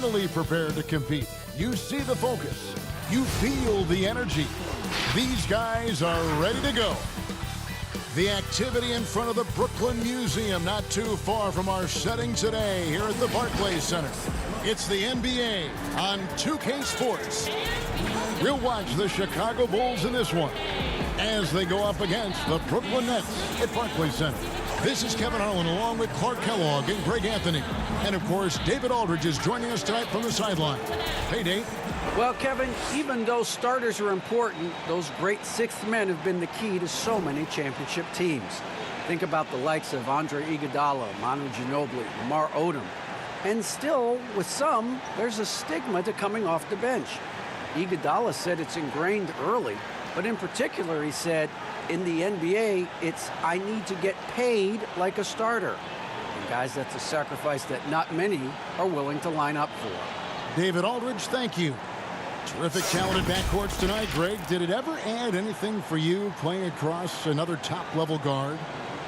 mentally prepared to compete. You see the focus. You feel the energy. These guys are ready to go. The activity in front of the Brooklyn Museum, not too far from our setting today here at the Barclays Center. It's the NBA on 2K Sports. We'll watch the Chicago Bulls in this one as they go up against the Brooklyn Nets at Barclays Center. This is Kevin Harlan along with Clark Kellogg and Greg Anthony. And, of course, David Aldridge is joining us tonight from the sideline. Hey, Dave. Well, Kevin, even though starters are important, those great sixth men have been the key to so many championship teams. Think about the likes of Andre Iguodala, Manu Ginobili, Lamar Odom. And still, with some, there's a stigma to coming off the bench. Iguodala said it's ingrained early, but in particular, he said, in the NBA, it's I need to get paid like a starter. And guys, that's a sacrifice that not many are willing to line up for. David Aldridge, thank you. Terrific, talented backcourts tonight, Greg. Did it ever add anything for you playing across another top-level guard?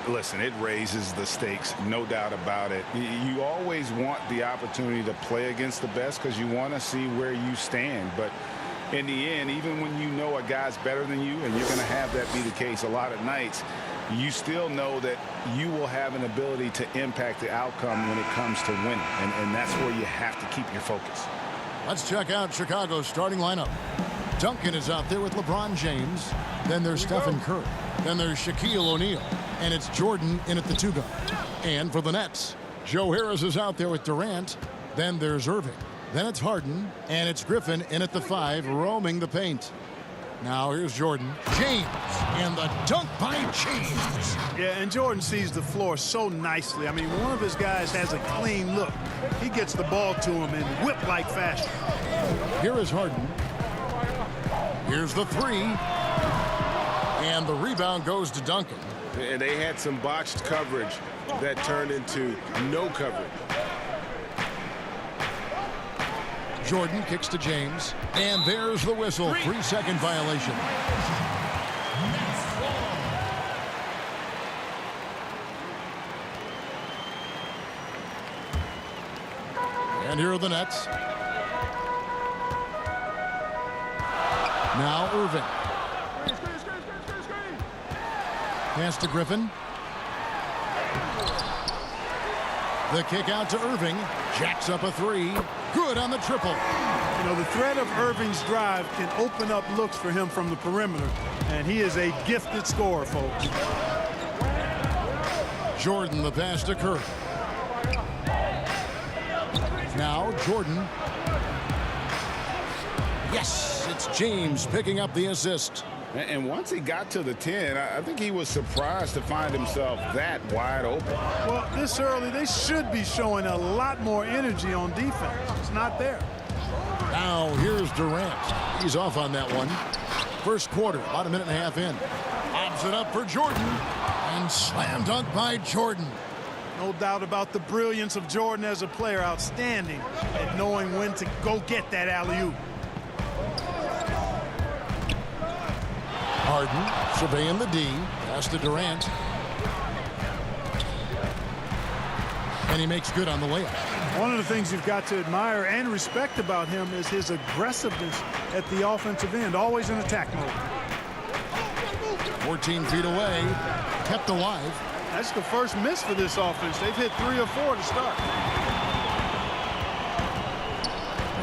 Listen, it raises the stakes, no doubt about it. You always want the opportunity to play against the best because you want to see where you stand. But in the end, even when you know a guy's better than you, and you're going to have that be the case a lot of nights, you still know that you will have an ability to impact the outcome when it comes to winning. And that's where you have to keep your focus. Let's check out Chicago's starting lineup. Duncan is out there with LeBron James. Then there's Stephen Curry. Then there's Shaquille O'Neal. And it's Jordan in at the 2 guard. And for the Nets, Joe Harris is out there with Durant. Then there's Irving. Then it's Harden. And it's Griffin in at the 5, roaming the paint. Now here's Jordan. James. And the dunk by James. Yeah, and Jordan sees the floor so nicely. I mean, one of his guys has a clean look. He gets the ball to him in whip-like fashion. Here is Harden. Here's the 3. And the rebound goes to Duncan. And they had some botched coverage that turned into no coverage. Jordan kicks to James. And there's the whistle. 3-second violation. And here are the Nets. Now Irving. Pass to Griffin. The kick out to Irving. Jacks up a 3. Good on the triple. You know, the threat of Irving's drive can open up looks for him from the perimeter, and he is a gifted scorer, folks. Jordan, the pass to Curry. Now Jordan. Yes, it's James picking up the assist. And once he got to the 10, I think he was surprised to find himself that wide open. Well, this early, they should be showing a lot more energy on defense. It's not there. Now here's Durant. He's off on that one. First quarter, about a minute and a half in. Lobs it up for Jordan. And slam dunk by Jordan. No doubt about the brilliance of Jordan as a player. Outstanding at knowing when to go get that alley-oop. Harden surveying the D. Pass to Durant. And he makes good on the layup. One of the things you've got to admire and respect about him is his aggressiveness at the offensive end, always in attack mode. 14 feet away, kept alive. That's the first miss for this offense. They've hit 3 or 4 to start.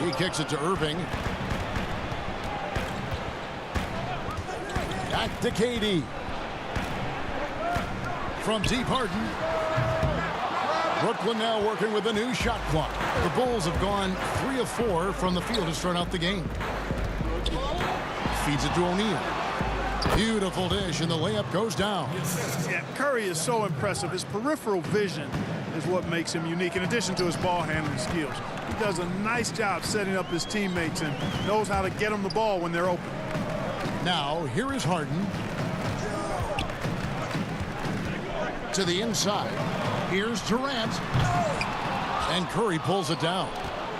He kicks it to Irving. Back to KD. From deep, Harden. Brooklyn now working with a new shot clock. The Bulls have gone 3 of 4 from the field to start out the game. Feeds it to O'Neal. Beautiful dish, and the layup goes down. Yeah, Curry is so impressive. His peripheral vision is what makes him unique, in addition to his ball handling skills. He does a nice job setting up his teammates and knows how to get them the ball when they're open. Now, here is Harden. To the inside. Here's Durant. And Curry pulls it down.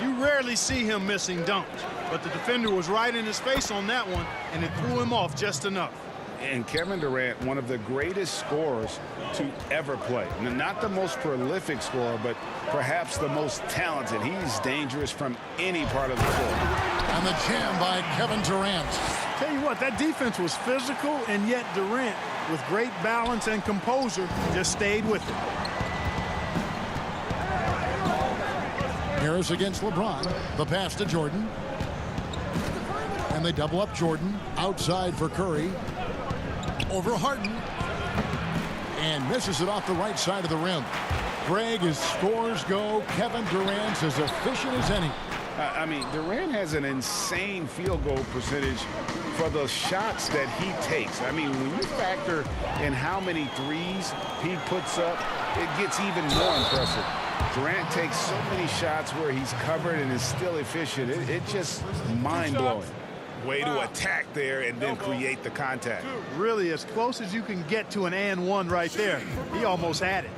You rarely see him missing dunks, but the defender was right in his face on that one, and it threw him off just enough. And Kevin Durant, one of the greatest scorers to ever play. Not the most prolific scorer, but perhaps the most talented. He's dangerous from any part of the floor. And the jam by Kevin Durant. Tell you what, that defense was physical, and yet Durant, with great balance and composure, just stayed with it. Harris against LeBron. The pass to Jordan. And they double up Jordan. Outside for Curry. Over Harden. And misses it off the right side of the rim. Greg, as scores go, Kevin Durant's as efficient as any. I mean, Durant has an insane field goal percentage for the shots that he takes. I mean, when you factor in how many threes he puts up, it gets even more impressive. Durant takes so many shots where he's covered and is still efficient. It's just mind-blowing. Way to attack there and then create the contact. Really, as close as you can get to an and one right there. He almost had it.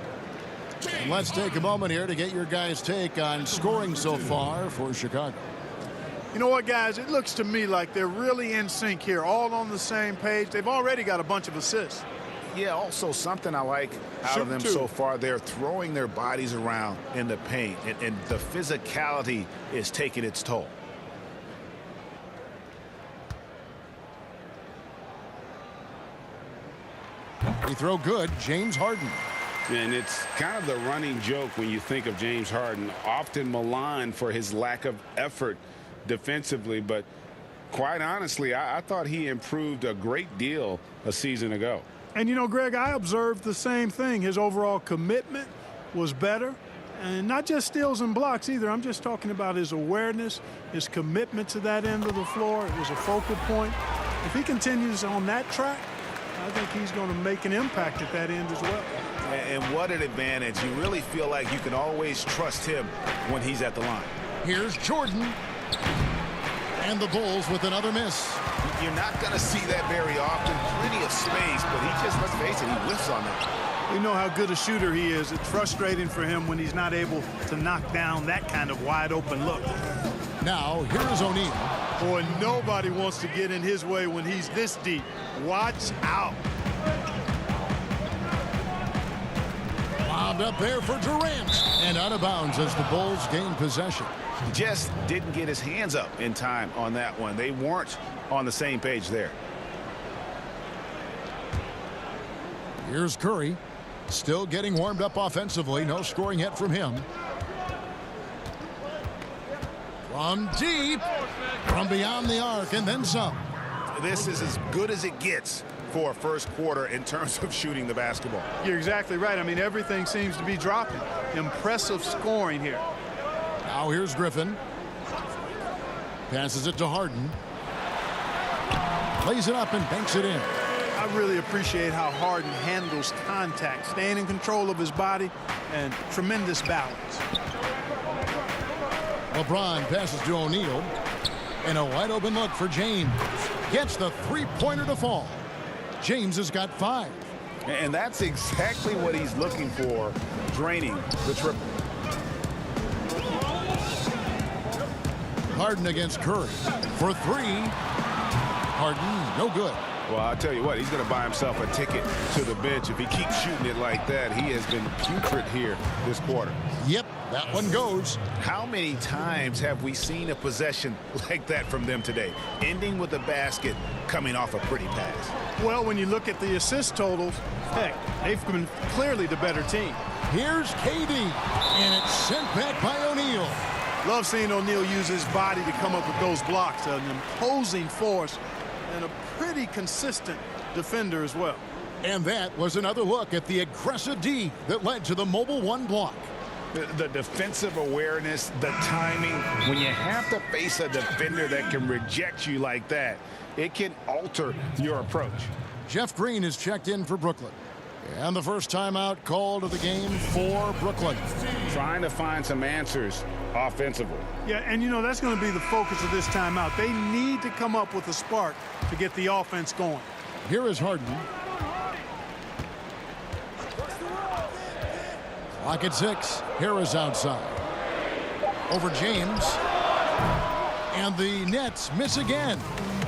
And let's take a moment here to get your guys' take on scoring so far for Chicago. You know what, guys? It looks to me like they're really in sync here, all on the same page. They've already got a bunch of assists. Yeah, also something I like out of them so far, they're throwing their bodies around in the paint, and the physicality is taking its toll. They throw good. James Harden. And it's kind of the running joke when you think of James Harden, often maligned for his lack of effort defensively, but quite honestly, I thought he improved a great deal a season ago. And you know, Greg, I observed the same thing. His overall commitment was better, and not just steals and blocks either. I'm just talking about his awareness, his commitment to that end of the floor. It was a focal point. If he continues on that track, I think he's going to make an impact at that end as well. And what an advantage. You really feel like you can always trust him when he's at the line. Here's Jordan. And the Bulls with another miss. You're not going to see that very often. Plenty of space, but he just, let's face it, he whiffs on that. We know how good a shooter he is. It's frustrating for him when he's not able to knock down that kind of wide open look. Now, here's O'Neal. Boy, nobody wants to get in his way when he's this deep. Watch out. Lobbed up there for Durant. And out of bounds as the Bulls gain possession. Just didn't get his hands up in time on that one. They weren't on the same page there. Here's Curry. Still getting warmed up offensively. No scoring yet from him. From deep. From beyond the arc and then some. This is as good as it gets for a first quarter in terms of shooting the basketball. You're exactly right. I mean, everything seems to be dropping. Impressive scoring here. Now here's Griffin. Passes it to Harden. Lays it up and banks it in. I really appreciate how Harden handles contact, staying in control of his body, and tremendous balance. LeBron passes to O'Neal. And a wide open look for James. Gets the three-pointer to fall. James has got 5. And that's exactly what he's looking for, draining the triple. Harden against Curry for 3. Harden, no good. Well, I'll tell you what, he's going to buy himself a ticket to the bench. If he keeps shooting it like that, he has been putrid here this quarter. Yep, that one goes. How many times have we seen a possession like that from them today, ending with a basket coming off a pretty pass? Well, when you look at the assist totals, heck, they've been clearly the better team. Here's KD, and it's sent back by O'Neal. Love seeing O'Neal use his body to come up with those blocks, an imposing force and a pretty consistent defender as well. And that was another look at the aggressive D that led to the mobile 1 block. The defensive awareness, the timing, when you have to face a defender that can reject you like that, it can alter your approach. Jeff Green is checked in for Brooklyn. And the first timeout called of the game for Brooklyn. Trying to find some answers offensively. Yeah, and you know, that's going to be the focus of this timeout. They need to come up with a spark to get the offense going. Here is Harden. Clock at 6. Harris outside. Over James. And the Nets miss again.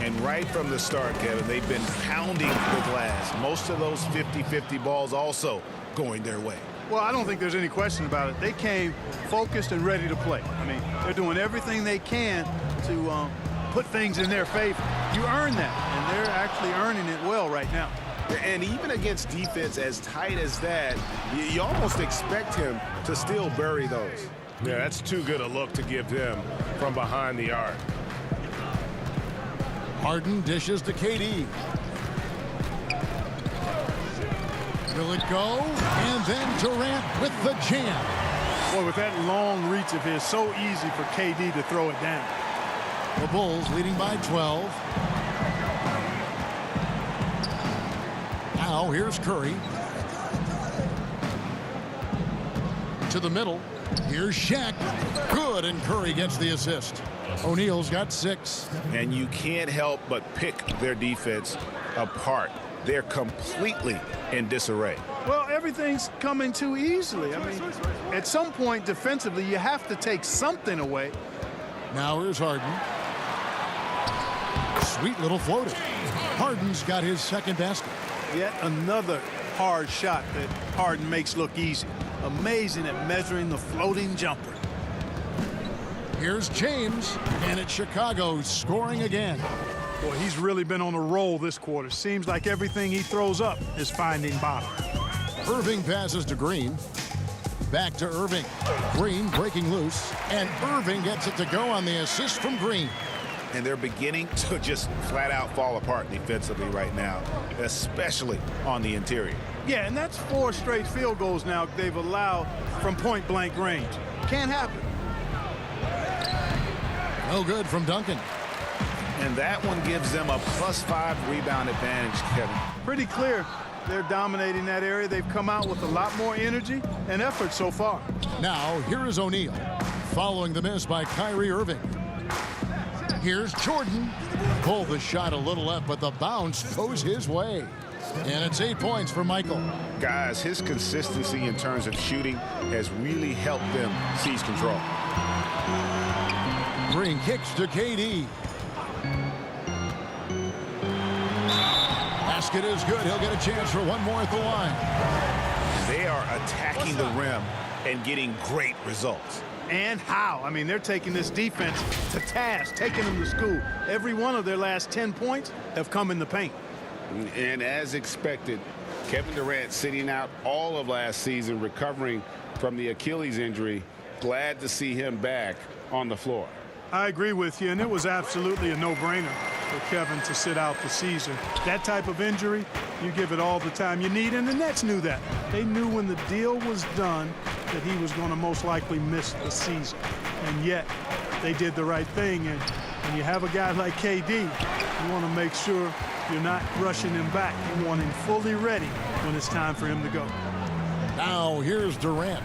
And right from the start, Kevin, they've been pounding the glass. Most of those 50-50 balls also going their way. Well, I don't think there's any question about it. They came focused and ready to play. I mean, they're doing everything they can to put things in their favor. You earn that, and they're actually earning it well right now. And even against defense as tight as that, you almost expect him to still bury those. Yeah, that's too good a look to give them from behind the arc. Harden dishes to KD. Will it go? And then Durant with the jam. Boy, with that long reach of his, so easy for KD to throw it down. The Bulls leading by 12. Now here's Curry. To the middle. Here's Shaq. Good, and Curry gets the assist. O'Neal's got 6. And you can't help but pick their defense apart. They're completely in disarray. Well, everything's coming too easily. I mean, at some point defensively, you have to take something away. Now here's Harden. Sweet little floater. Harden's got his second basket. Yet another hard shot that Harden makes look easy. Amazing at measuring the floating jumper. Here's James, and it's Chicago scoring again. Boy, he's really been on a roll this quarter. Seems like everything he throws up is finding bottom. Irving passes to Green. Back to Irving. Green breaking loose, and Irving gets it to go on the assist from Green. And they're beginning to just flat out fall apart defensively right now, especially on the interior. Yeah, and that's 4 straight field goals now they've allowed from point-blank range. Can't happen. No good from Duncan. And that one gives them a +5 rebound advantage, Kevin. Pretty clear they're dominating that area. They've come out with a lot more energy and effort so far. Now, here is O'Neal, following the miss by Kyrie Irving. Here's Jordan. Pulled the shot a little left, but the bounce goes his way. And it's 8 points for Michael. Guys, his consistency in terms of shooting has really helped them seize control. Green kicks to KD. Basket is good. He'll get a chance for one more at the line. They are attacking the rim and getting great results. And how? I mean, they're taking this defense to task, taking them to school. Every one of their last 10 points have come in the paint. And as expected, Kevin Durant sitting out all of last season, recovering from the Achilles injury. Glad to see him back on the floor. I agree with you, and it was absolutely a no-brainer for Kevin to sit out the season. That type of injury, you give it all the time you need, and the Nets knew that. They knew when the deal was done that he was going to most likely miss the season. And yet, they did the right thing, and when you have a guy like KD, you want to make sure you're not rushing him back. You want him fully ready when it's time for him to go. Now here's Durant.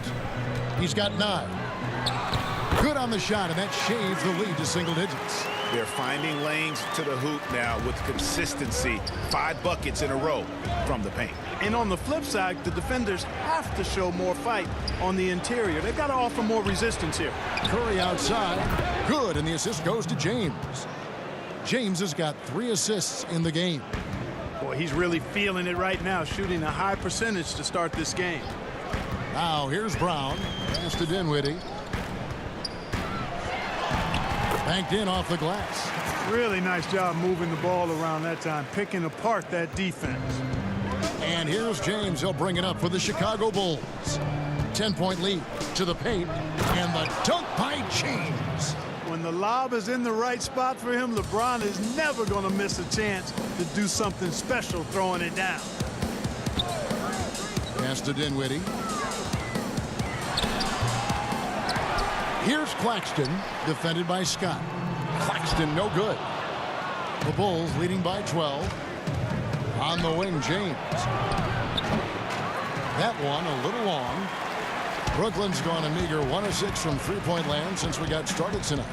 He's got 9. Good on the shot, and that shaves the lead to single digits. They're finding lanes to the hoop now with consistency. 5 buckets in a row from the paint. And on the flip side, the defenders have to show more fight on the interior. They've got to offer more resistance here. Curry outside. Good, and the assist goes to James. James has got 3 assists in the game. Boy, he's really feeling it right now, shooting a high percentage to start this game. Now here's Brown. Pass to Dinwiddie. Banked in off the glass. Really nice job moving the ball around that time, picking apart that defense. And here's James. He'll bring it up for the Chicago Bulls. 10-point lead to the paint, and the dunk by James. When the lob is in the right spot for him, LeBron is never going to miss a chance to do something special throwing it down. Pass to Dinwiddie. Here's Claxton, defended by Scott. Claxton, no good. The Bulls leading by 12. On the wing, James. That one a little long. Brooklyn's gone a meager 1 of 6 from three-point land since we got started tonight.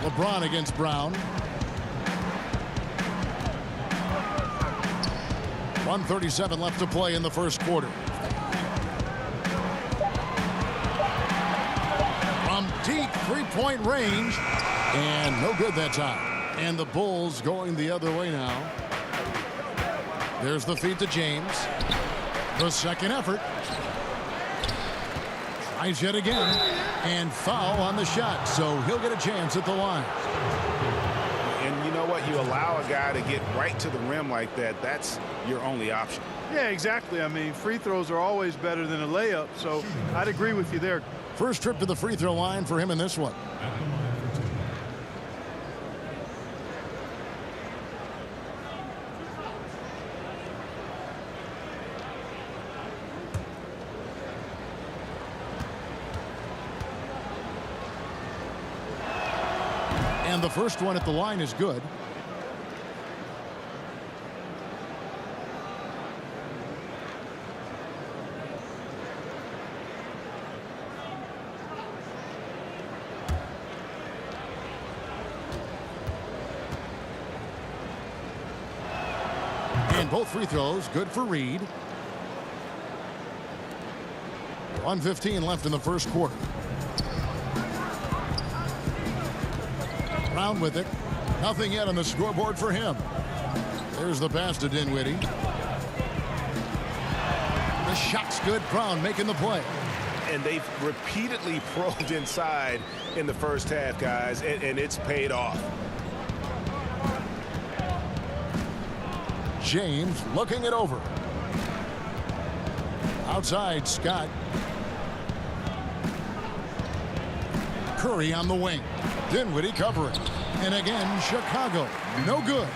LeBron against Brown. 1:37 left to play in the first quarter. From deep three-point range, And no good that time. And the Bulls going the other way now. There's the feed to James. The second effort. Tries yet again. And foul on the shot. So he'll get a chance at the line. And you know what? You allow a guy to get right to the rim like that. That's your only option. Yeah, exactly. I mean, free throws are always better than a layup. So I'd agree with you there. First trip to the free throw line for him in this one. And the first one at the line is good. And both free throws good for Reed. 1:15 left in the first quarter. Brown with it. Nothing yet on the scoreboard for him. There's the pass to Dinwiddie. The shot's good. Brown making the play. And they've repeatedly probed inside in the first half, guys, and it's paid off. James looking it over. Outside, Scott. Curry on the wing. Dinwiddie covering. And again, Chicago. No good.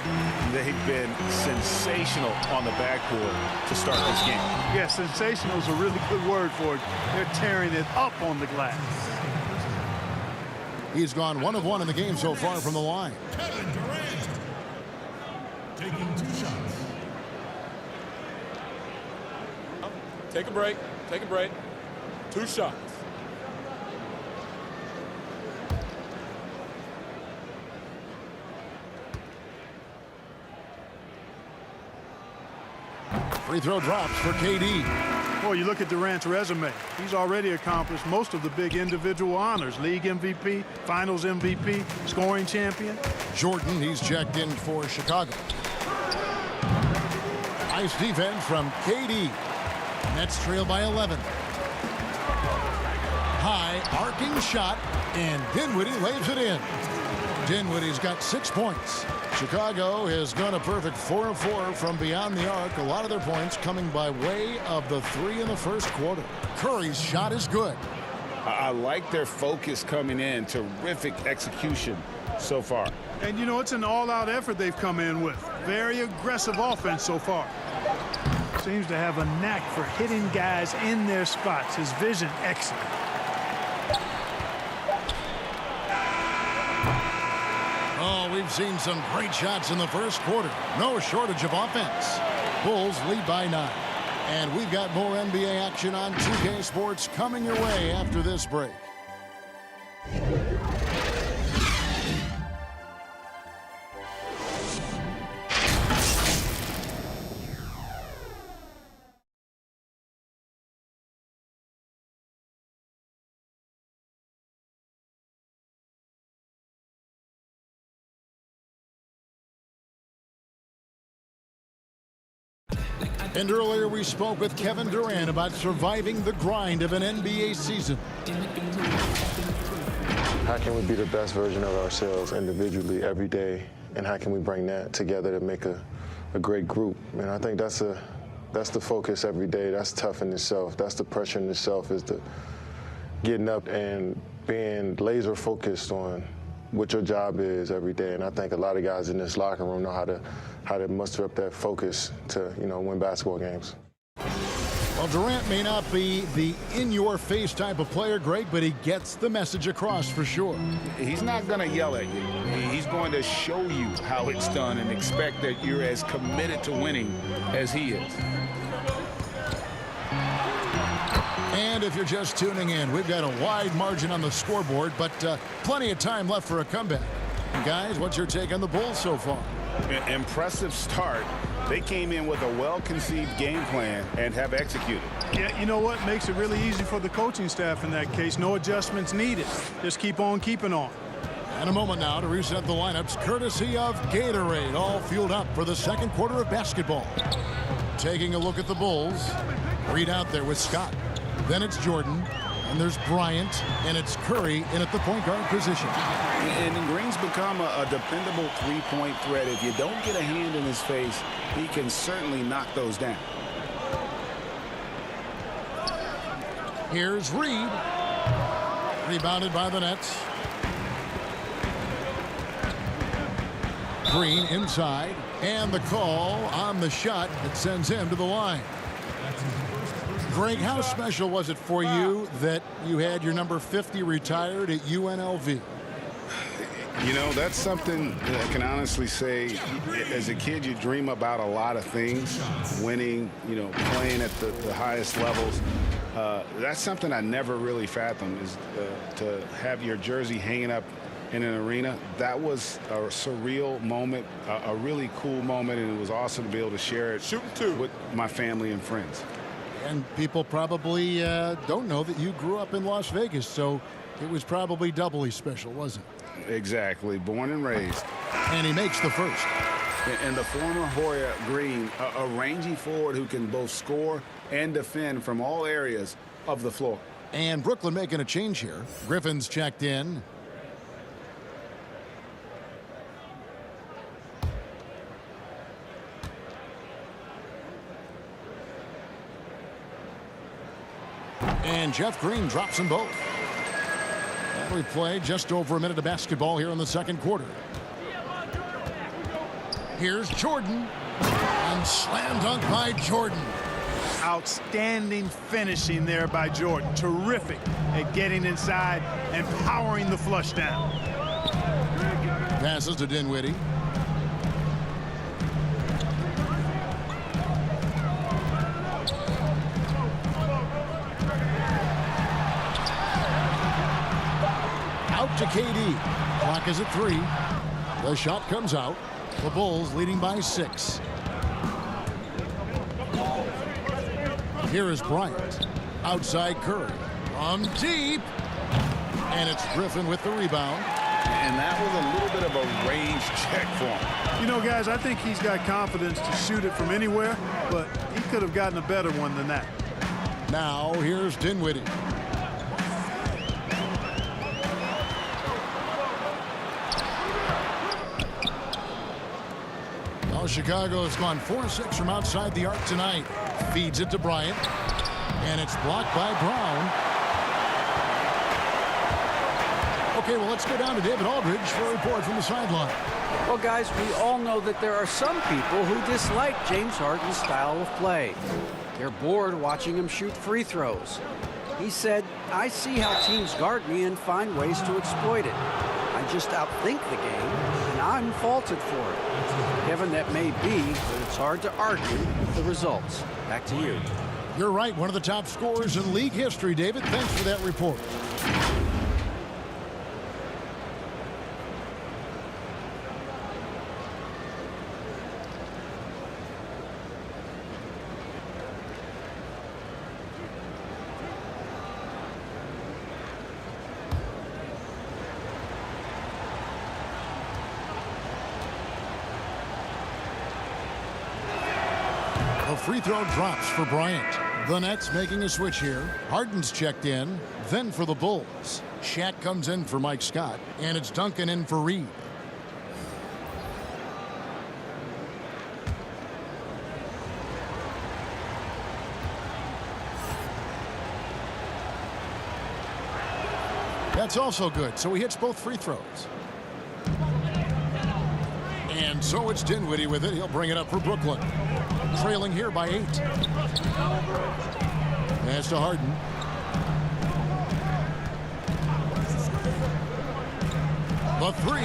They've been sensational on the backcourt to start this game. Yeah, sensational is a really good word for it. They're tearing it up on the glass. He's gone 1 of 1 in the game so far from the line. Kevin Durant taking 2 shots. Take a break. Take a break. 2 shots. Free throw drops for KD. Boy, you look at Durant's resume. He's already accomplished most of the big individual honors. League MVP, Finals MVP, scoring champion. Jordan, he's checked in for Chicago. Nice defense from KD. Nets trail by 11. High arcing shot, and Dinwiddie lays it in. Dinwiddie's got 6 points. Chicago has gone a perfect 4 of 4 from beyond the arc. A lot of their points coming by way of the 3 in the first quarter. Curry's shot is good. I like their focus coming in. Terrific execution so far. And, you know, it's an all-out effort they've come in with. Very aggressive offense so far. Seems to have a knack for hitting guys in their spots. His vision, excellent. Oh, we've seen some great shots in the first quarter. No shortage of offense. Bulls lead by 9. And we've got more NBA action on 2K Sports coming your way after this break. And earlier we spoke with Kevin Durant about surviving the grind of an NBA season. How can we be the best version of ourselves individually every day, and how can we bring that together to make a great group? And I think that's the focus every day. That's tough in itself. That's the pressure in itself, is the getting up and being laser focused on what your job is every day. And I think a lot of guys in this locker room know how to muster up that focus to, win basketball games. Well, Durant may not be the in-your-face type of player, Greg, but he gets the message across for sure. He's not going to yell at you. He's going to show you how it's done and expect that you're as committed to winning as he is. And if you're just tuning in, we've got a wide margin on the scoreboard, but plenty of time left for a comeback. Guys, what's your take on the Bulls so far? Impressive start. They came in with a well-conceived game plan and have executed. Yeah, you know what? Makes it really easy for the coaching staff in that case. No adjustments needed. Just keep on keeping on. And a moment now to reset the lineups, courtesy of Gatorade, all fueled up for the second quarter of basketball. Taking a look at the Bulls. Reed out there with Scott. Then it's Jordan. And there's Bryant. And it's Curry in at the point guard position. And Green's become a dependable three-point threat. If you don't get a hand in his face, he can certainly knock those down. Here's Reed. Rebounded by the Nets. Green inside. And the call on the shot that sends him to the line. Greg, how special was it for you that you had your number 50 retired at UNLV? You know, that's something that I can honestly say. As a kid, you dream about a lot of things. Winning, you know, playing at the highest levels. That's something I never really fathomed, is to have your jersey hanging up in an arena. That was a surreal moment, a really cool moment, and it was awesome to be able to share it with my family and friends. And people probably don't know that you grew up in Las Vegas, so it was probably doubly special, wasn't it? Exactly. Born and raised. And he makes the first. And the former Hoya Green, a rangy forward who can both score and defend from all areas of the floor. And Brooklyn making a change here. Griffin's checked in. And Jeff Green drops them both. And we play just over a minute of basketball here in the second quarter. Here's Jordan. And slam dunk by Jordan. Outstanding finishing there by Jordan. Terrific at getting inside and powering the flush down. Passes to Dinwiddie. Out to KD. Clock is at 3. The shot comes out. The Bulls leading by 6. Here is Bryant. Outside Curry. From deep. And it's Griffin with the rebound. And that was a little bit of a range check for him. You know, guys, I think he's got confidence to shoot it from anywhere, but he could have gotten a better one than that. Now here's Dinwiddie. Chicago has gone 4-6 from outside the arc tonight. Feeds it to Bryant. And it's blocked by Brown. Okay, well, let's go down to David Aldridge for a report from the sideline. Well, guys, we all know that there are some people who dislike James Harden's style of play. They're bored watching him shoot free throws. He said, "I see how teams guard me and find ways to exploit it. I just outthink the game, and I'm faulted for it." Kevin, that may be, but it's hard to argue with the results. Back to you. You're right. One of the top scorers in league history, David. Thanks for that report. The free throw drops for Bryant. The Nets making a switch here. Harden's checked in. Then for the Bulls. Shaq comes in for Mike Scott. And it's Duncan in for Reed. That's also good. So he hits both free throws. And so it's Dinwiddie with it. He'll bring it up for Brooklyn. Trailing here by 8. Pass to Harden. The 3.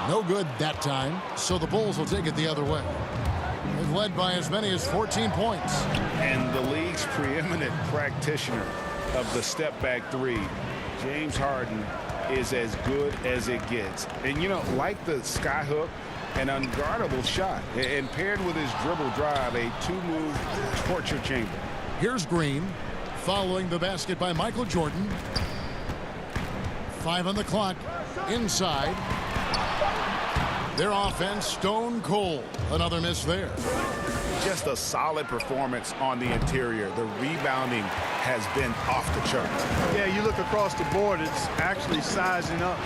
No good that time. So the Bulls will take it the other way. They've led by as many as 14 points. And the league's preeminent practitioner of the step-back 3, James Harden, is as good as it gets. And, you know, like the skyhook, an unguardable shot, and paired with his dribble drive, a 2-move torture chamber. Here's Green, following the basket by Michael Jordan. 5 on the clock. Inside. Their offense stone cold. Another miss there. Just a solid performance on the interior. The rebounding has been off the charts. Yeah, you look across the board, it's actually sizing up,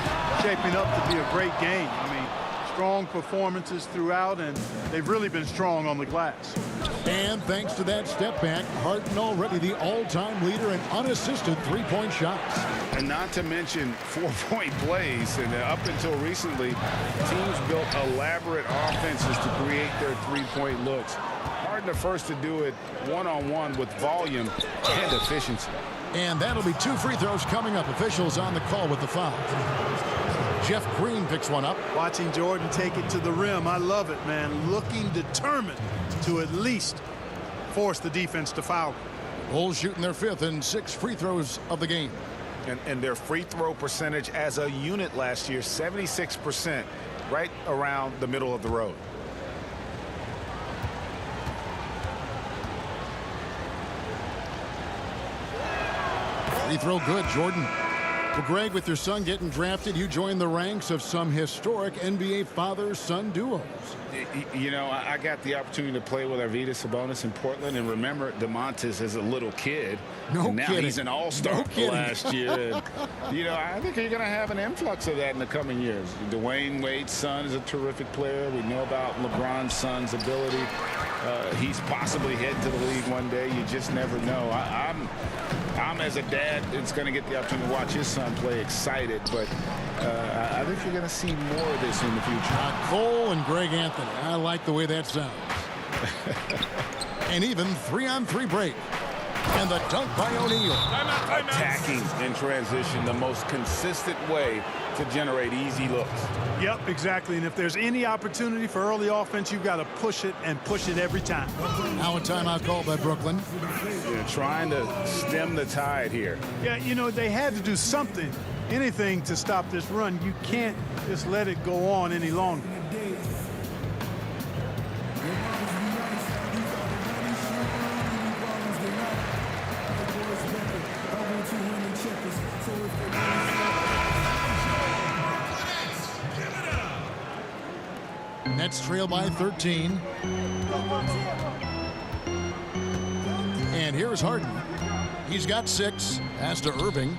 shaping up to be a great game. I mean, strong performances throughout, and they've really been strong on the glass. And thanks to that step back, Harden already the all-time leader in unassisted three-point shots. And not to mention 4-point plays. And up until recently, teams built elaborate offenses to create their three-point looks. Harden the first to do it one-on-one with volume and efficiency. And that'll be 2 free throws coming up. Officials on the call with the foul. Jeff Green picks one up. Watching Jordan take it to the rim, I love it, man. Looking determined to at least force the defense to foul. Bulls shooting their 5th and 6 free throws of the game. And their free throw percentage as a unit last year, 76%, right around the middle of the road. Free throw good, Jordan. Well, Greg, with your son getting drafted, you joined the ranks of some historic NBA father-son duos. You know, I got the opportunity to play with Arvydas Sabonis in Portland, and remember DeMontis as a little kid. No and now kidding. He's an all-star No last year. And, you know, I think you're going to have an influx of that in the coming years. Dwayne Wade's son is a terrific player. We know about LeBron's son's ability. He's possibly heading to the league one day. You just never know. I'm as a dad that's going to get the opportunity to watch his son play excited, but I think you're going to see more of this in the future. Cole and Greg Anthony. I like the way that sounds. And even 3-on-3 break. And the dunk by O'Neal. Attacking in transition, the most consistent way to generate easy looks. Yep, exactly. And if there's any opportunity for early offense, you've got to push it and push it every time. Now a timeout called by Brooklyn. You're trying to stem the tide here. Yeah, you know, they had to do something, anything to stop this run. You can't just let it go on any longer. Nets trail by 13. And here's Harden. He's got 6. Pass to Irving.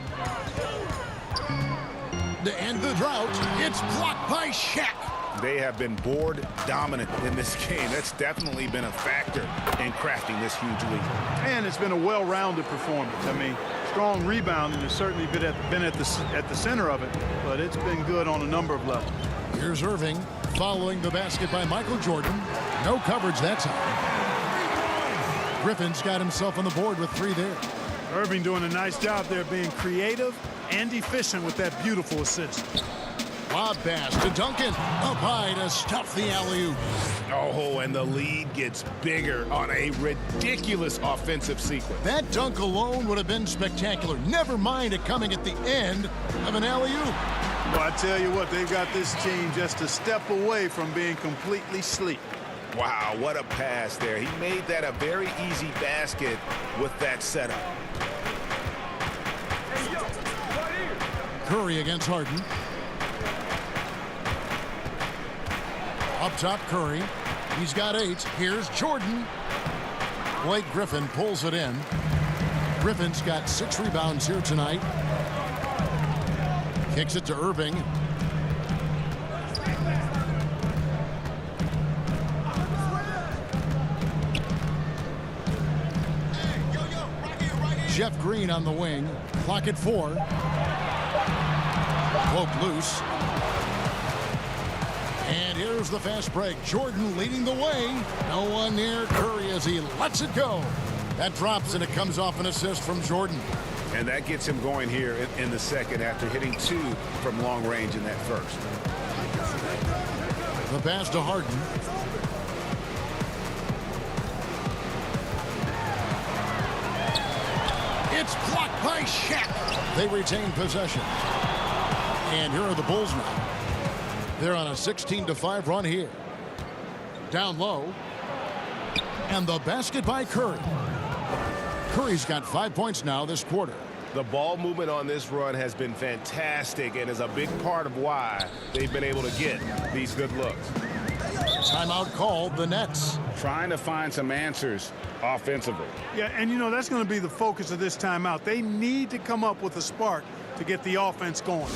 To end the drought, it's blocked by Shaq. They have been board dominant in this game. That's definitely been a factor in crafting this huge lead. And it's been a well-rounded performance. I mean, strong rebounding has certainly been at the center of it, but it's been good on a number of levels. Here's Irving following the basket by Michael Jordan. No coverage that time. Griffin's got himself on the board with 3 there. Irving doing a nice job there being creative and efficient with that beautiful assist. Lob pass to Duncan. Up high to stuff the alley-oop. Oh, and the lead gets bigger on a ridiculous offensive sequence. That dunk alone would have been spectacular. Never mind it coming at the end of an alley-oop. Well, I tell you what, they've got this team just a step away from being completely asleep. Wow, what a pass there. He made that a very easy basket with that setup. Curry against Harden. Up top, Curry. He's got 8. Here's Jordan. Blake Griffin pulls it in. Griffin's got 6 rebounds here tonight. Kicks it to Irving. Jeff Green on the wing. Clock at 4. Poke loose. And here's the fast break. Jordan leading the way. No one near Curry as he lets it go. That drops and it comes off an assist from Jordan. And that gets him going here in the second after hitting 2 from long range in that first. The pass to Harden. It's blocked by Shaq. They retain possession. And here are the Bulls now. They're on a 16-5 run here. Down low. And the basket by Curry. Curry's got 5 points now this quarter. The ball movement on this run has been fantastic and is a big part of why they've been able to get these good looks. Timeout called the Nets. Trying to find some answers offensively. Yeah, and you know, that's going to be the focus of this timeout. They need to come up with a spark to get the offense going.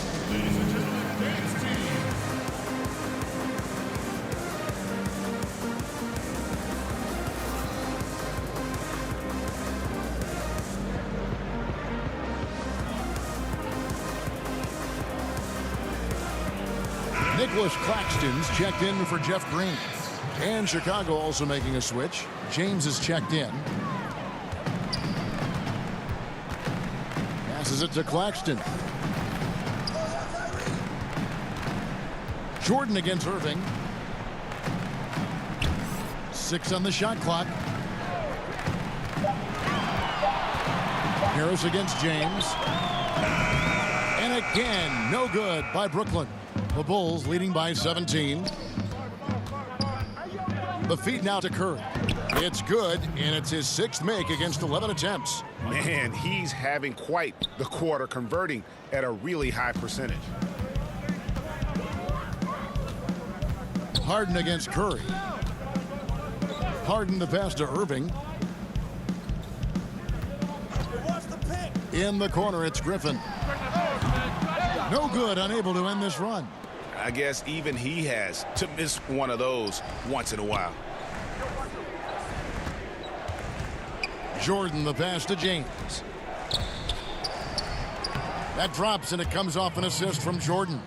Nicholas Claxton's checked in for Jeff Green. And Chicago also making a switch. James is checked in. Passes it to Claxton. Jordan against Irving. 6 on the shot clock. Harris against James. And again, no good by Brooklyn. The Bulls leading by 17. The feed now to Curry. It's good, and it's his 6th make against 11 attempts. Man, he's having quite the quarter, converting at a really high percentage. Harden against Curry. Harden the pass to Irving. In the corner, it's Griffin. No good, unable to end this run. I guess even he has to miss one of those once in a while. Jordan the pass to James. That drops, and it comes off an assist from Jordan.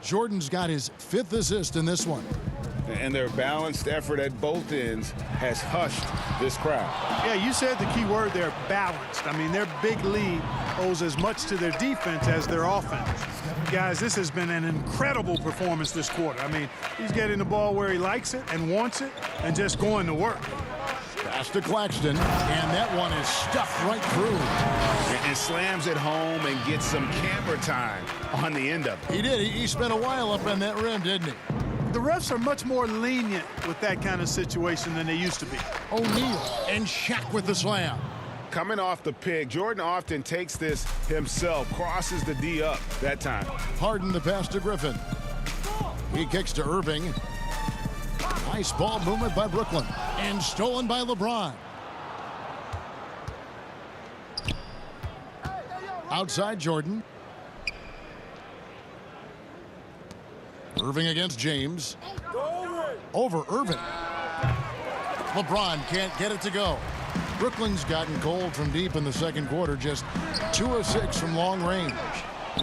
Jordan's got his 5th assist in this one. And their balanced effort at both ends has hushed this crowd. Yeah, you said the key word there, balanced. I mean, their big lead owes as much to their defense as their offense. Guys, this has been an incredible performance this quarter. I mean, he's getting the ball where he likes it and wants it and just going to work. Pass to Claxton, and that one is stuffed right through. And slams it home and gets some camera time on the end of it. He did. He spent a while up on that rim, didn't he? The refs are much more lenient with that kind of situation than they used to be. O'Neal and Shaq with the slam. Coming off the pick, Jordan often takes this himself, crosses the D up that time. Harden the pass to Griffin. He kicks to Irving. Nice ball movement by Brooklyn. And stolen by LeBron. Outside Jordan. Irving against James. Over Irving. LeBron can't get it to go. Brooklyn's gotten cold from deep in the second quarter, just 2 of 6 from long range.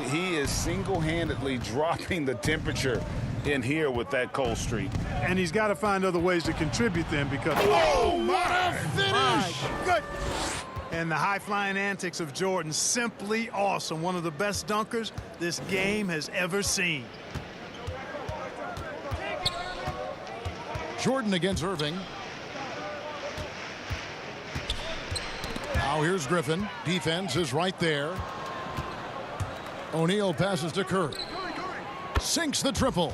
He is single-handedly dropping the temperature in here with that cold streak. And he's got to find other ways to contribute then because... Oh, what a finish! Good. And the high-flying antics of Jordan, simply awesome. One of the best dunkers this game has ever seen. Jordan against Irving. Now here's Griffin. Defense is right there. O'Neal passes to Curry. Sinks the triple.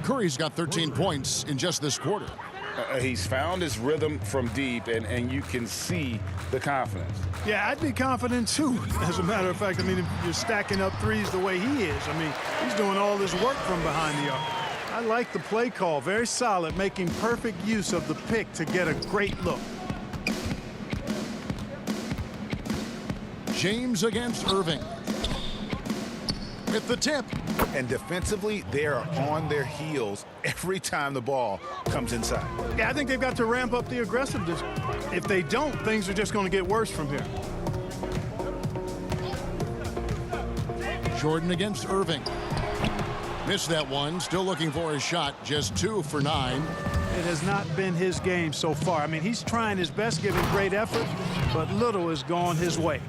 Curry's got 13 points in just this quarter. He's found his rhythm from deep, and you can see the confidence. Yeah, I'd be confident too. As a matter of fact, I mean, if you're stacking up threes the way he is, I mean, he's doing all this work from behind the arc. I like the play call, very solid, making perfect use of the pick to get a great look. James against Irving. With the tip. And defensively, they are on their heels every time the ball comes inside. Yeah, I think they've got to ramp up the aggressiveness. If they don't, things are just going to get worse from here. Jordan against Irving. Missed that one, still looking for his shot, just 2 for 9. It has not been his game so far. I mean, he's trying his best, giving great effort, but little has gone his way.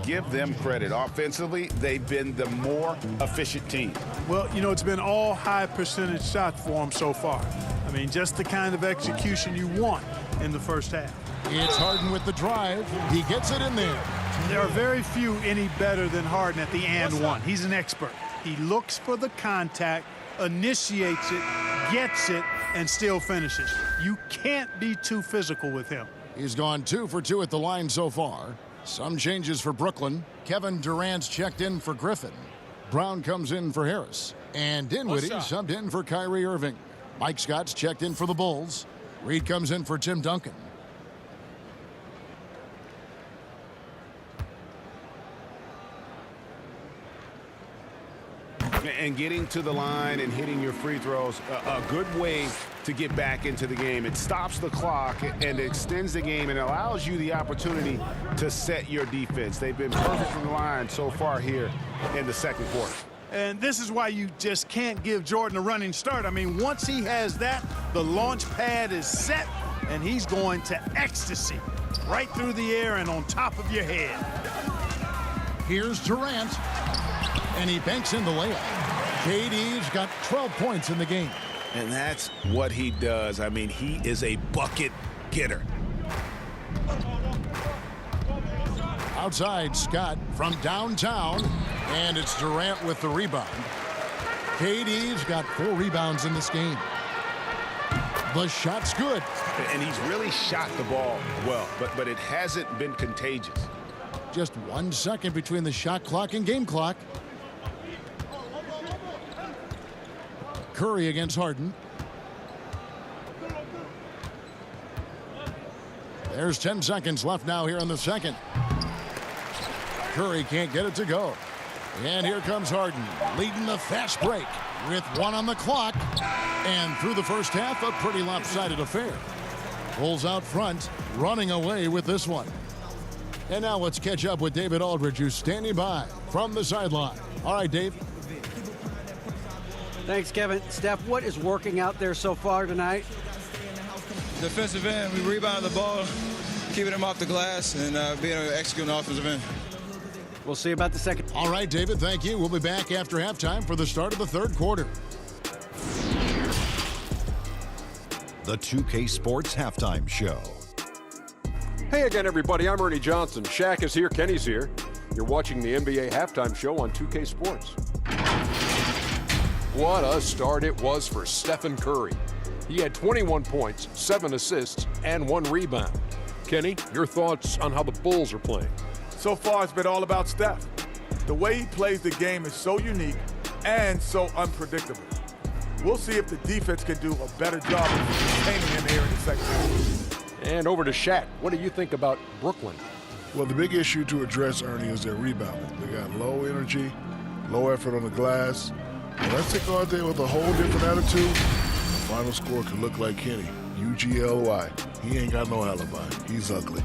Give them credit. Offensively, they've been the more efficient team. Well, you know, it's been all high percentage shots for him so far. I mean, just the kind of execution you want in the first half. It's Harden with the drive. He gets it in there. There are very few any better than Harden at the and one. He's an expert. He looks for the contact, initiates it, gets it, and still finishes. You can't be too physical with him. He's gone 2 for 2 at the line so far. Some changes for Brooklyn. Kevin Durant's checked in for Griffin. Brown comes in for Harris. And Dinwiddie subbed in for Kyrie Irving. Mike Scott's checked in for the Bulls. Reed comes in for Tim Duncan. And getting to the line and hitting your free throws, a good way to get back into the game. It stops the clock and extends the game and allows you the opportunity to set your defense. They've been perfect from the line so far here in the second quarter. And this is why you just can't give Jordan a running start. I mean, once he has that, the launch pad is set, and he's going to ecstasy right through the air and on top of your head. Here's Durant, and he banks in the layup. KD's got 12 points in the game. And that's what he does. I mean, he is a bucket getter. Outside, Scott from downtown, and it's Durant with the rebound. KD's got 4 rebounds in this game. The shot's good. And he's really shot the ball well, but it hasn't been contagious. Just 1 second between the shot clock and game clock. Curry against Harden. There's 10 seconds left now here in the second. Curry can't get it to go. And here comes Harden, leading the fast break with 1 on the clock. And through the first half, a pretty lopsided affair. Bulls out front, running away with this one. And now let's catch up with David Aldridge, who's standing by from the sideline. All right, Dave. Thanks, Kevin. Steph, what is working out there so far tonight? Defensive end, we rebound the ball, keeping them off the glass, and being able to execute on the offensive end. We'll see about the second. All right, David, thank you. We'll be back after halftime for the start of the third quarter. The 2K Sports Halftime Show. Hey again, everybody. I'm Ernie Johnson. Shaq is here. Kenny's here. You're watching the NBA Halftime Show on 2K Sports. What a start it was for Stephen Curry. He had 21 points, 7 assists, and 1 rebound. Kenny, your thoughts on how the Bulls are playing? So far, it's been all about Steph. The way he plays the game is so unique and so unpredictable. We'll see if the defense can do a better job of containing him here in the second half. And over to Shaq. What do you think about Brooklyn? Well, the big issue to address, Ernie, is their rebounding. They got low energy, low effort on the glass. Unless they go out there with a whole different attitude, the final score could look like Kenny. UGLY. He ain't got no alibi. He's ugly.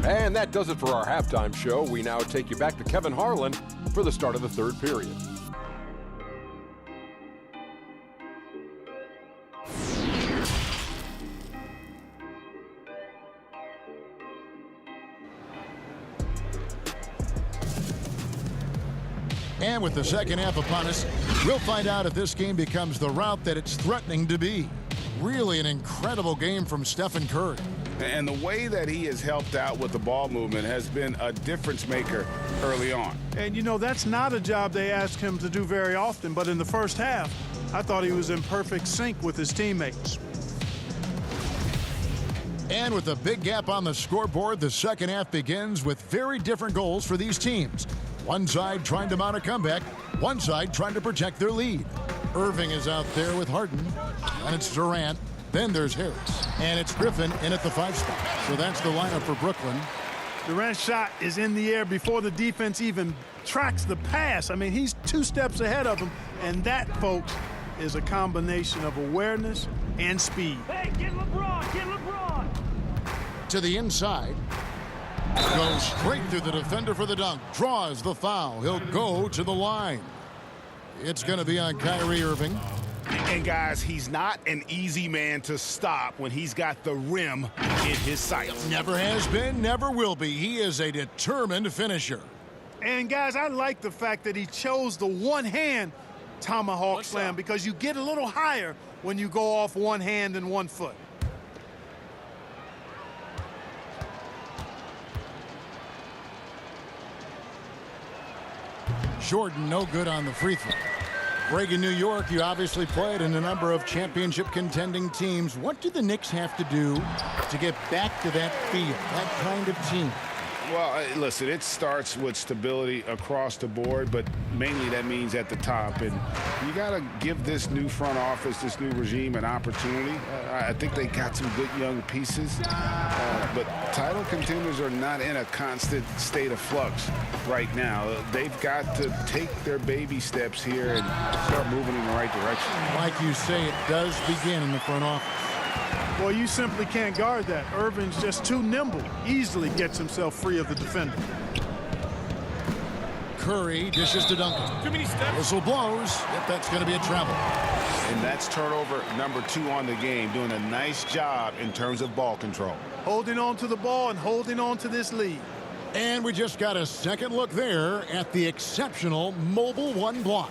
And that does it for our halftime show. We now take you back to Kevin Harlan for the start of the third period. And with the second half upon us, we'll find out if this game becomes the route that it's threatening to be. Really an incredible game from Stephen Curry. And the way that he has helped out with the ball movement has been a difference maker early on. And, you know, that's not a job they ask him to do very often, but in the first half, I thought he was in perfect sync with his teammates. And with a big gap on the scoreboard, the second half begins with very different goals for these teams. One side trying to mount a comeback, one side trying to protect their lead. Irving is out there with Harden, and it's Durant. Then there's Harris, and it's Griffin in at the 5 spot. So that's the lineup for Brooklyn. Durant's shot is in the air before the defense even tracks the pass. I mean, he's 2 steps ahead of him, and that, folks, is a combination of awareness and speed. Hey, get LeBron, get LeBron! To the inside. Goes straight through the defender for the dunk. Draws the foul. He'll go to the line. It's going to be on Kyrie Irving. And guys, he's not an easy man to stop when he's got the rim in his sights. Never has been, never will be. He is a determined finisher. And guys, I like the fact that he chose the one-hand tomahawk slam because you get a little higher when you go off one hand and 1 foot. Jordan no good on the free throw. Greg, in New York, you obviously played in a number of championship contending teams. What do the Knicks have to do to get back to that feel, that kind of team? Well, listen, it starts with stability across the board, but mainly that means at the top. And you got to give this new front office, this new regime, an opportunity. I think they got some good young pieces, but title contenders are not in a constant state of flux right now. They've got to take their baby steps here and start moving in the right direction. Like you say, it does begin in the front office. Well, you simply can't guard that. Irvin's just too nimble. Easily gets himself free of the defender. Curry dishes to Duncan. Too many steps. Whistle blows. Yep, that's going to be a travel. And that's turnover number 2 on the game, doing a nice job in terms of ball control. Holding on to the ball and holding on to this lead. And we just got a second look there at the exceptional mobile 1 block.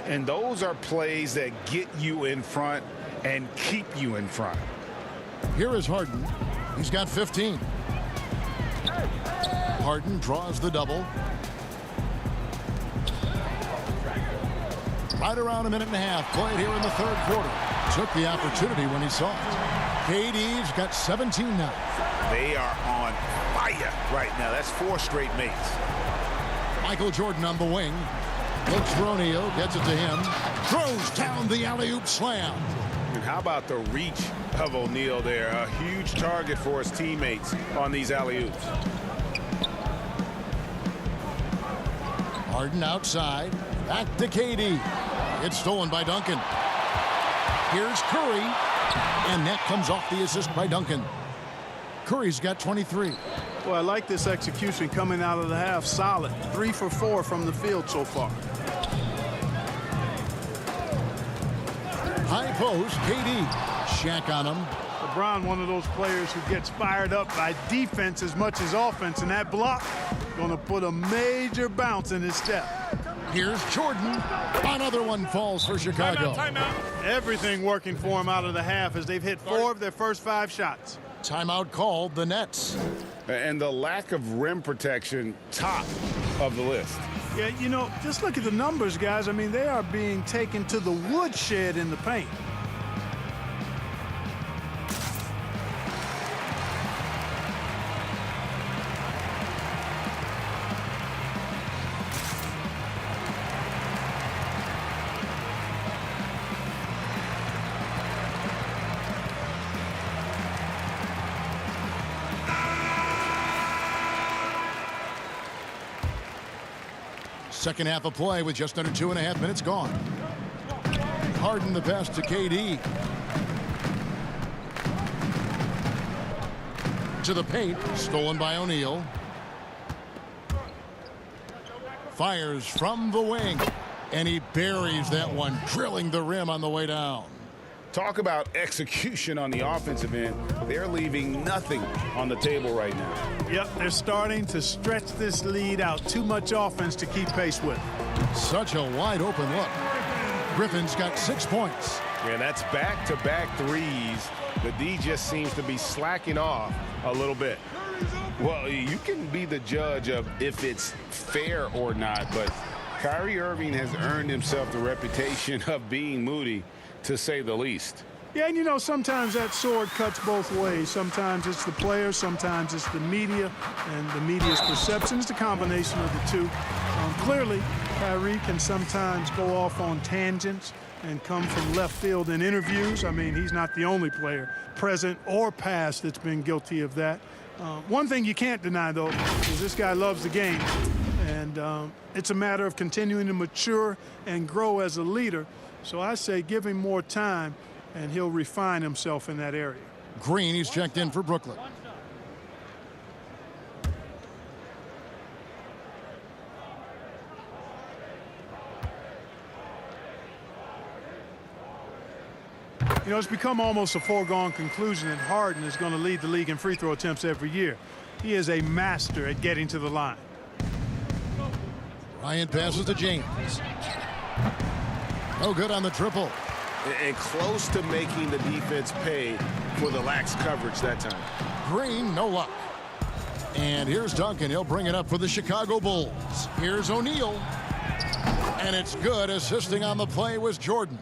And those are plays that get you in front and keep you in front. Here is Harden. He's got 15. Harden draws the double. Right around a minute and a half played here in the third quarter. Took the opportunity when he saw it. KD's got 17 now. They are on fire right now. That's 4 straight mates. Michael Jordan on the wing. Looks for O'Neal, gets it to him. Throws down the alley-oop slam. And how about the reach of O'Neal there? A huge target for his teammates on these alley-oops. Harden outside. Back to KD. It's stolen by Duncan. Here's Curry. And that comes off the assist by Duncan. Curry's got 23. Well, I like this execution coming out of the half. Solid. 3 for 4 from the field so far. High post, KD. Shaq on him. LeBron, one of those players who gets fired up by defense as much as offense, and that block going to put a major bounce in his step. Here's Jordan. Another one falls for Chicago. Timeout. Everything working for him out of the half as they've hit 4 of their first 5 shots. Timeout called the Nets. And the lack of rim protection, top of the list. Yeah, you know, just look at the numbers, guys. I mean, they are being taken to the woodshed in the paint. Second half of play with just under 2.5 minutes gone. Harden the pass to KD. To the paint, stolen by O'Neal. Fires from the wing, and he buries that one, drilling the rim on the way down. Talk about execution on the offensive end. They're leaving nothing on the table right now. Yep, they're starting to stretch this lead out. Too much offense to keep pace with. Such a wide open look. Griffin's got 6 points. Yeah, that's back-to-back threes. The D just seems to be slacking off a little bit. Well, you can be the judge of if it's fair or not, but Kyrie Irving has earned himself the reputation of being moody, to say the least. Yeah, and you know, sometimes that sword cuts both ways. Sometimes it's the player, sometimes it's the media, and the media's perception is the combination of the two. Clearly, Kyrie can sometimes go off on tangents and come from left field in interviews. I mean, he's not the only player, present or past, that's been guilty of that. One thing you can't deny, though, is this guy loves the game, and it's a matter of continuing to mature and grow as a leader. So I say give him more time, and he'll refine himself in that area. Green, he's checked in for Brooklyn. You know, it's become almost a foregone conclusion that Harden is going to lead the league in free throw attempts every year. He is a master at getting to the line. Bryant passes to James. No good on the triple. And close to making the defense pay for the lax coverage that time. Green, no luck. And here's Duncan. He'll bring it up for the Chicago Bulls. Here's O'Neal. And it's good. Assisting on the play was Jordan.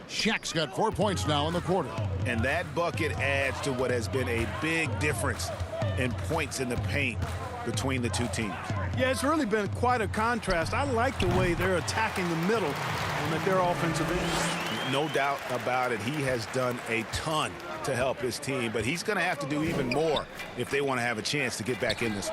Shaq's got 4 points now in the quarter. And that bucket adds to what has been a big difference in points in the paint between the two teams. Yeah, it's really been quite a contrast. I like the way they're attacking the middle and at their offensive end. No doubt about it. He has done a ton to help his team, but he's going to have to do even more if they want to have a chance to get back in this.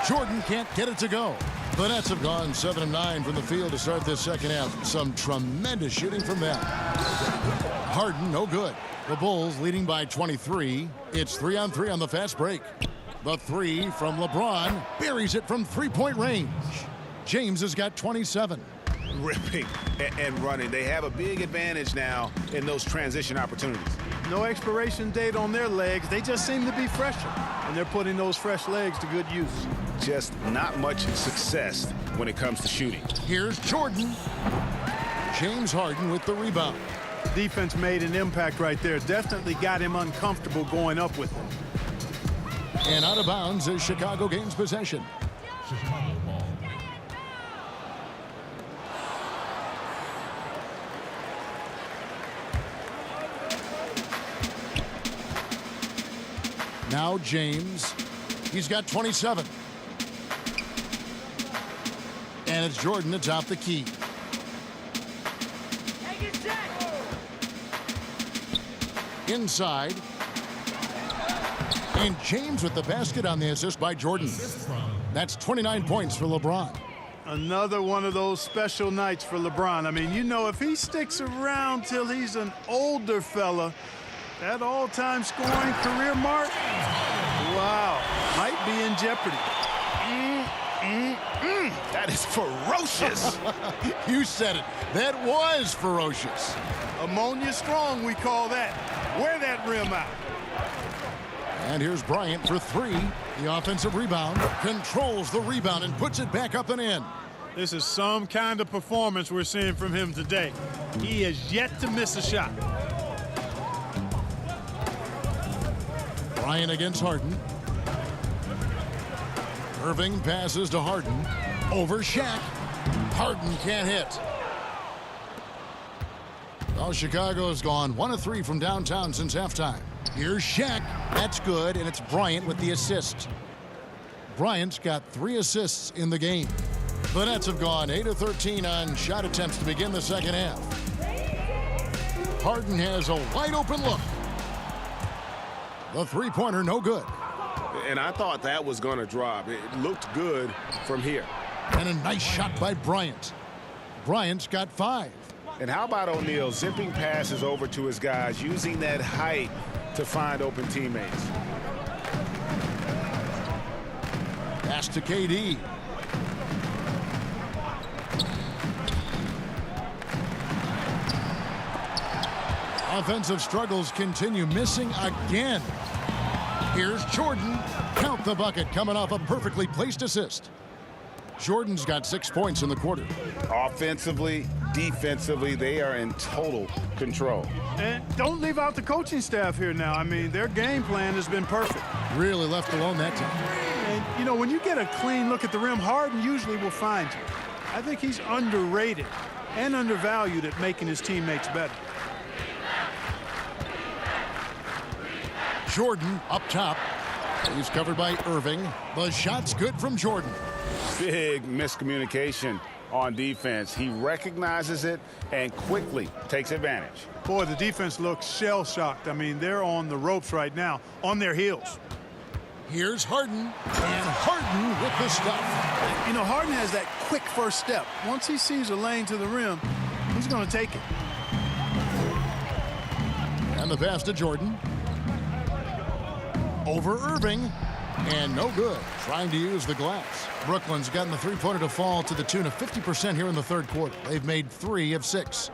Jordan can't get it to go. The Nets have gone 7 of 9 from the field to start this second half. Some tremendous shooting from them. Harden, no good. The Bulls leading by 23. It's 3-on-3 on the fast break. The three from LeBron buries it from three-point range. James has got 27. Ripping and running. They have a big advantage now in those transition opportunities. No expiration date on their legs. They just seem to be fresher, and they're putting those fresh legs to good use. Just not much success when it comes to shooting. Here's Jordan. James Harden with the rebound. Defense made an impact right there. Definitely got him uncomfortable going up with him. And out of bounds is Chicago gains possession. Chicago ball. Now James. He's got 27. And it's Jordan atop the key. Inside. And James with the basket on the assist by Jordan. That's 29 points for LeBron. Another one of those special nights for LeBron. I mean, you know, if he sticks around till he's an older fella, that all-time scoring career mark, wow, might be in jeopardy. That is ferocious. You said it. That was ferocious. Ammonia strong, we call that. Wear that rim out. And here's Bryant for three. The offensive rebound. Controls the rebound and puts it back up and in. This is some kind of performance we're seeing from him today. He has yet to miss a shot. Bryant against Harden. Irving passes to Harden. Over Shaq. Harden can't hit. Well, Chicago's gone 1 of 3 from downtown since halftime. Here's Shaq. That's good, and it's Bryant with the assist. Bryant's got 3 assists in the game. The Nets have gone 8 of 13 on shot attempts to begin the second half. Harden has a wide-open look. The three-pointer, no good. And I thought that was going to drop. It looked good from here. And a nice shot by Bryant. Bryant's got 5. And how about O'Neal zipping passes over to his guys, using that height to find open teammates. Pass to KD. Offensive struggles continue, missing again. Here's Jordan. Count the bucket, coming off a perfectly placed assist. Jordan's got 6 points in the quarter. Offensively, defensively, they are in total control. And don't leave out the coaching staff here now. I mean, their game plan has been perfect. Really left alone that time. And, you know, when you get a clean look at the rim, Harden usually will find you. I think he's underrated and undervalued at making his teammates better. Jordan up top. He's covered by Irving. The shot's good from Jordan. Big miscommunication on defense. He recognizes it and quickly takes advantage. Boy, the defense looks shell-shocked. I mean, they're on the ropes right now, on their heels. Here's Harden, and Harden with the stuff. You know, Harden has that quick first step. Once he sees a lane to the rim, he's going to take it. And the pass to Jordan. Over Irving, and no good. Trying to use the glass. Brooklyn's gotten the three-pointer to fall to the tune of 50% here in the third quarter. They've made 3 of 6.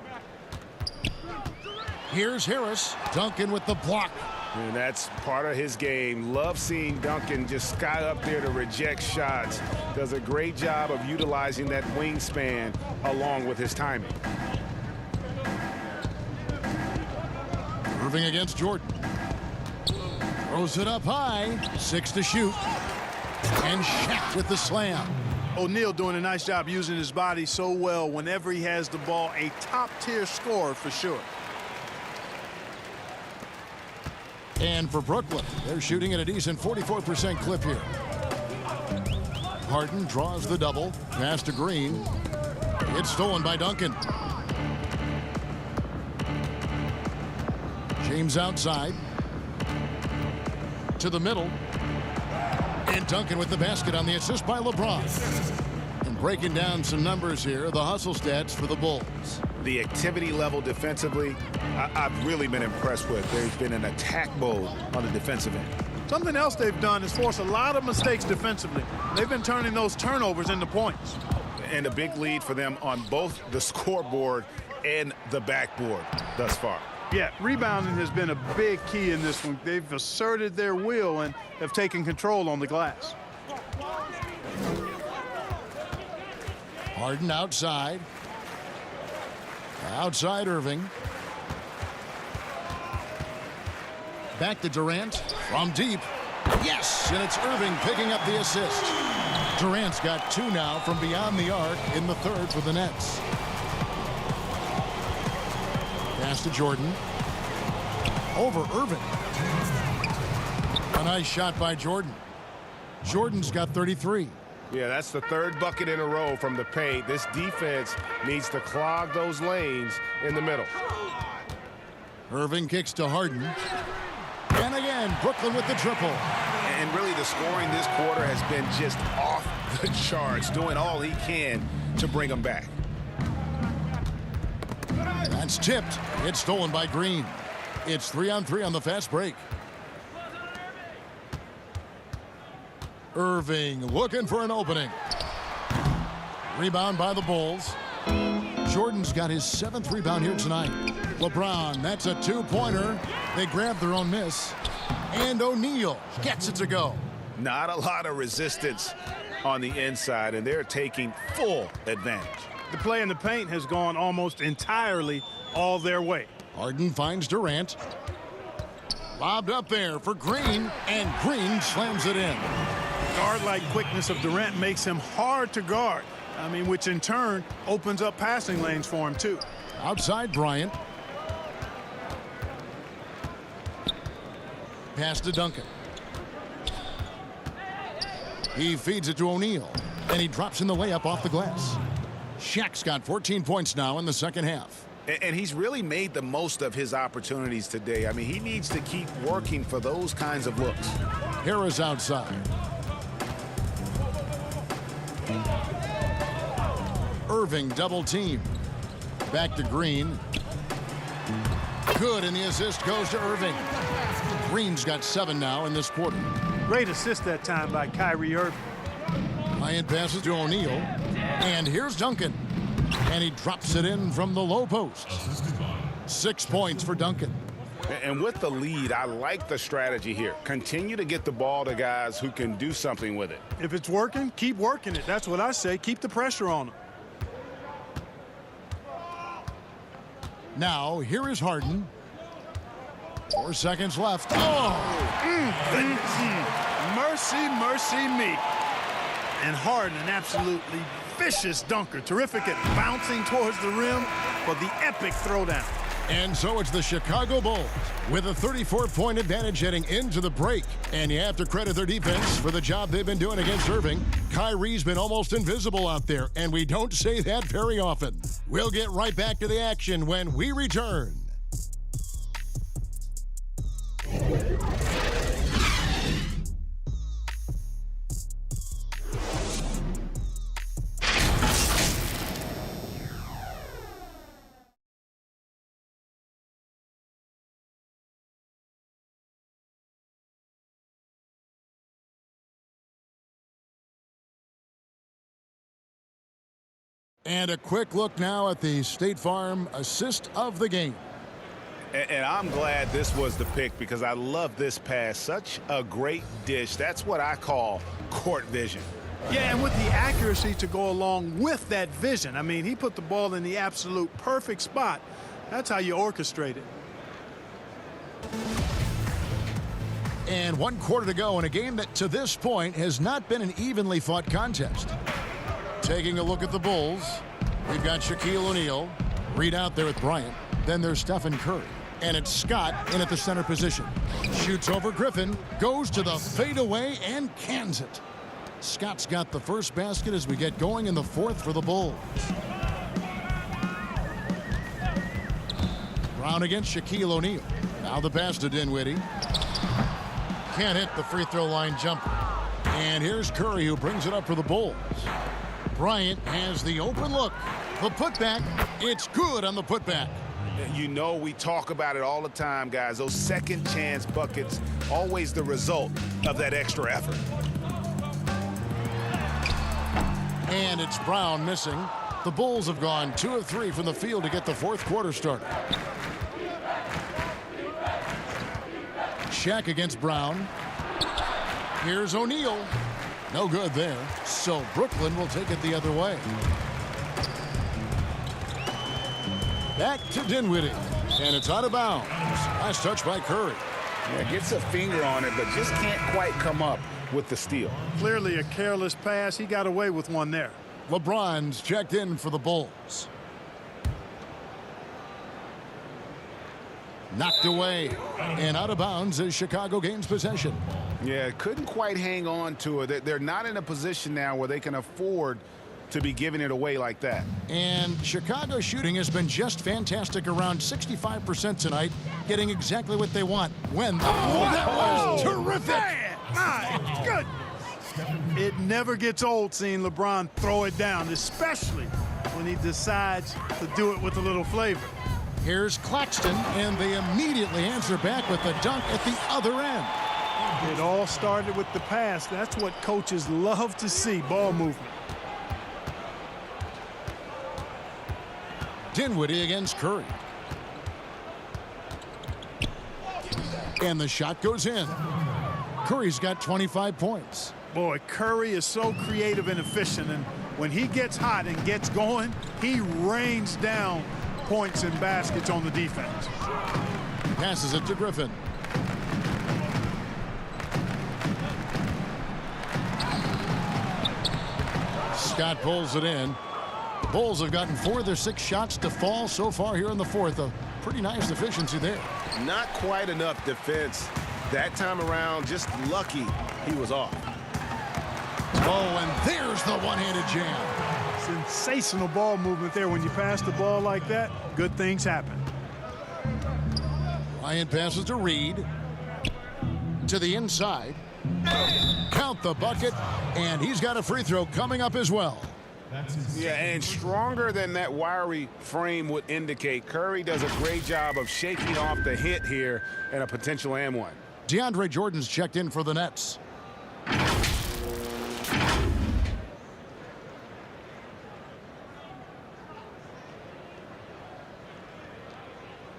Here's Harris. Duncan with the block. And that's part of his game. Love seeing Duncan just sky up there to reject shots. Does a great job of utilizing that wingspan along with his timing. Irving against Jordan. Throws it up high. 6 to shoot. And Shaq with the slam. O'Neal doing a nice job using his body so well whenever he has the ball. A top-tier scorer for sure. And for Brooklyn, they're shooting at a decent 44% clip here. Harden draws the double. Pass to Green. It's stolen by Duncan. James outside. To the middle. And Duncan with the basket on the assist by LeBron. And breaking down some numbers here, the hustle stats for the Bulls. The activity level defensively, I've really been impressed with. There's been an attack mode on the defensive end. Something else they've done is force a lot of mistakes defensively. They've been turning those turnovers into points. And a big lead for them on both the scoreboard and the backboard thus far. Yeah, rebounding has been a big key in this one. They've asserted their will and have taken control on the glass. Harden outside. Outside Irving. Back to Durant from deep. Yes, and it's Irving picking up the assist. Durant's got 2 now from beyond the arc in the third for the Nets. Pass to Jordan. Over Irving. A nice shot by Jordan. Jordan's got 33. Yeah, that's the third bucket in a row from the paint. This defense needs to clog those lanes in the middle. Irving kicks to Harden. And again, Brooklyn with the triple. And really the scoring this quarter has been just off the charts, doing all he can to bring them back. That's tipped. It's stolen by Green. It's 3-on-3 on the fast break. Irving looking for an opening. Rebound by the Bulls. Jordan's got his 7th rebound here tonight. LeBron, that's a 2-pointer. They grab their own miss. And O'Neal gets it to go. Not a lot of resistance on the inside, and they're taking full advantage. The play in the paint has gone almost entirely all their way. Harden finds Durant. Lobbed up there for Green, and Green slams it in. Guard-like quickness of Durant makes him hard to guard. I mean, which in turn opens up passing lanes for him, too. Outside Bryant. Pass to Duncan. He feeds it to O'Neal, and he drops in the layup off the glass. Shaq's got 14 points now in the second half. And he's really made the most of his opportunities today. I mean, he needs to keep working for those kinds of looks. Harris outside. Irving double team. Back to Green. Good, and the assist goes to Irving. Green's got 7 now in this quarter. Great assist that time by Kyrie Irving. Bryant passes to O'Neal. And here's Duncan. And he drops it in from the low post. 6 points for Duncan. And with the lead, I like the strategy here. Continue to get the ball to guys who can do something with it. If it's working, keep working it. That's what I say. Keep the pressure on them. Now, here is Harden. 4 seconds left. Mercy, mercy me. And Harden, an absolutely vicious dunker. Terrific at bouncing towards the rim for the epic throwdown. And so it's the Chicago Bulls with a 34-point advantage heading into the break. And you have to credit their defense for the job they've been doing against Irving. Kyrie's been almost invisible out there, and we don't say that very often. We'll get right back to the action when we return. And a quick look now at the State Farm assist of the game. And I'm glad this was the pick because I love this pass. Such a great dish. That's what I call court vision. Yeah, and with the accuracy to go along with that vision. I mean, he put the ball in the absolute perfect spot. That's how you orchestrate it. And 1 quarter to go in a game that to this point has not been an evenly fought contest. Taking a look at the Bulls, we've got Shaquille O'Neal. Reed out there with Bryant. Then there's Stephen Curry. And it's Scott in at the center position. Shoots over Griffin, goes to the fadeaway and cans it. Scott's got the first basket as we get going in the fourth for the Bulls. Brown against Shaquille O'Neal. Now the pass to Dinwiddie. Can't hit the free throw line jumper. And here's Curry who brings it up for the Bulls. Bryant has the open look. The putback, it's good on the putback. You know we talk about it all the time, guys. Those second chance buckets, always the result of that extra effort. And it's Brown missing. The Bulls have gone 2 of 3 from the field to get the fourth quarter started. Shaq against Brown. Here's O'Neal. No good there. So Brooklyn will take it the other way. Back to Dinwiddie. And it's out of bounds. Last touch by Curry. Yeah, gets a finger on it, but just can't quite come up with the steal. Clearly a careless pass. He got away with one there. LeBron's checked in for the Bulls. Knocked away and out of bounds as Chicago gains possession. Yeah, couldn't quite hang on to it. They're not in a position now where they can afford to be giving it away like that. And Chicago's shooting has been just fantastic, around 65% tonight, getting exactly what they want. When that was terrific. My goodness. It never gets old seeing LeBron throw it down, especially when he decides to do it with a little flavor. Here's Claxton, and they immediately answer back with the dunk at the other end. It all started with the pass. That's what coaches love to see, ball movement. Dinwiddie against Curry. And the shot goes in. Curry's got 25 points. Boy, Curry is so creative and efficient, and when he gets hot and gets going, he rains down points and baskets on the defense. Passes it to Griffin. Scott pulls it in. The Bulls have gotten 4 of their 6 shots to fall so far here in the fourth. A pretty nice efficiency there. Not quite enough defense that time around. Just lucky he was off. Oh, and there's the one-handed jam. Sensational ball movement there. When you pass the ball like that, good things happen. Ryan passes to Reed. To the inside. Count the bucket, and he's got a free throw coming up as well. Yeah, and stronger than that wiry frame would indicate. Curry does a great job of shaking off the hit here and a potential and one. DeAndre Jordan's checked in for the Nets.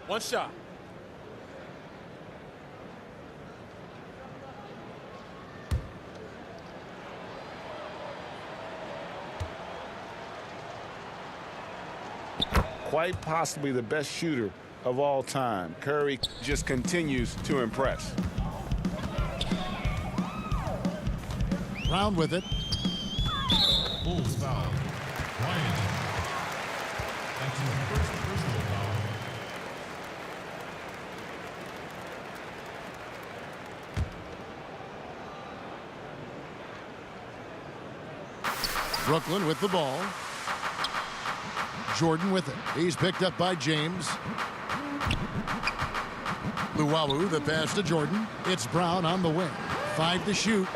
One shot. Quite possibly the best shooter of all time. Curry just continues to impress. Brown with it. Bulls foul. Bryant. That's his first personal foul. Brooklyn with the ball. Jordan with it. He's picked up by James. Luwawu, the pass to Jordan. It's Brown on the wing. 5 to shoot.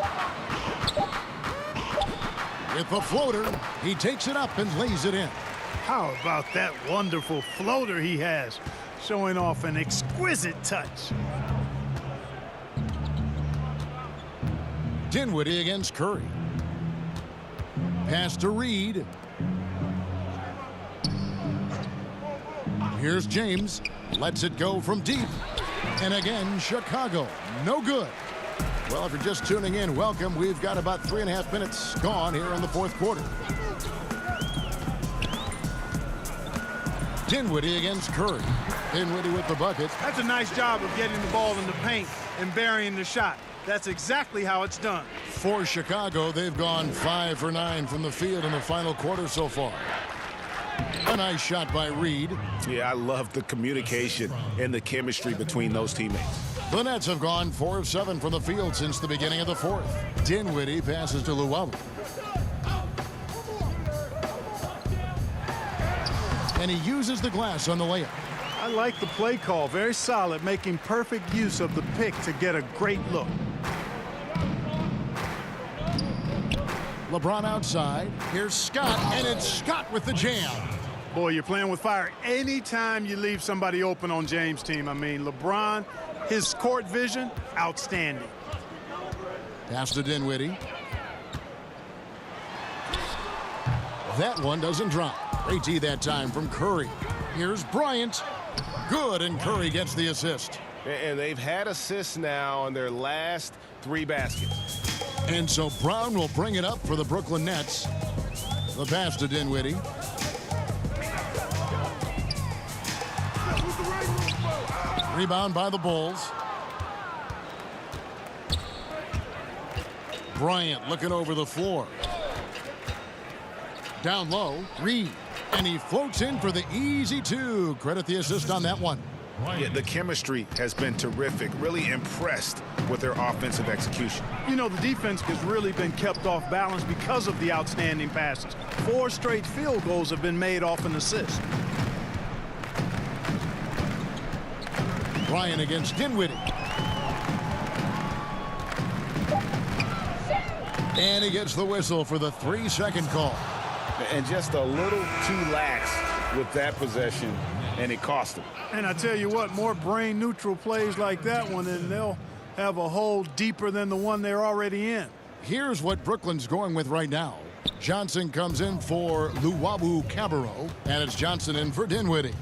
With the floater, he takes it up and lays it in. How about that wonderful floater he has, showing off an exquisite touch. Dinwiddie against Curry. Pass to Reed. Here's James. Lets it go from deep. And again, Chicago. No good. Well, if you're just tuning in, welcome. We've got about 3.5 minutes gone here in the fourth quarter. Dinwiddie against Curry. Dinwiddie with the bucket. That's a nice job of getting the ball in the paint and burying the shot. That's exactly how it's done. For Chicago, they've gone 5 for 9 from the field in the final quarter so far. A nice shot by Reed. Yeah, I love the communication and the chemistry between those teammates. The Nets have gone 4 of 7 from the field since the beginning of the fourth. Dinwiddie passes to Luwawu. And he uses the glass on the layup. I like the play call. Very solid, making perfect use of the pick to get a great look. LeBron outside. Here's Scott, and it's Scott with the jam. Boy, you're playing with fire anytime you leave somebody open on James' team. I mean, LeBron, his court vision, outstanding. Pass to Dinwiddie. That one doesn't drop. Great D that time from Curry. Here's Bryant. Good, and Curry gets the assist. And they've had assists now on their last 3 baskets. And so Brown will bring it up for the Brooklyn Nets. The pass to Dinwiddie. Rebound by the Bulls. Bryant looking over the floor. Down low, Reed. And he floats in for the easy 2. Credit the assist on that one. Yeah, the chemistry has been terrific. Really impressed with their offensive execution. You know, the defense has really been kept off balance because of the outstanding passes. 4 straight field goals have been made off an assist. Bryant against Dinwiddie. And he gets the whistle for the 3-second call. And just a little too lax with that possession, and it cost him. And I tell you what, more brain-neutral plays like that one, and they'll have a hole deeper than the one they're already in. Here's what Brooklyn's going with right now. Johnson comes in for Luwawu-Cabarrot, and it's Johnson in for Dinwiddie.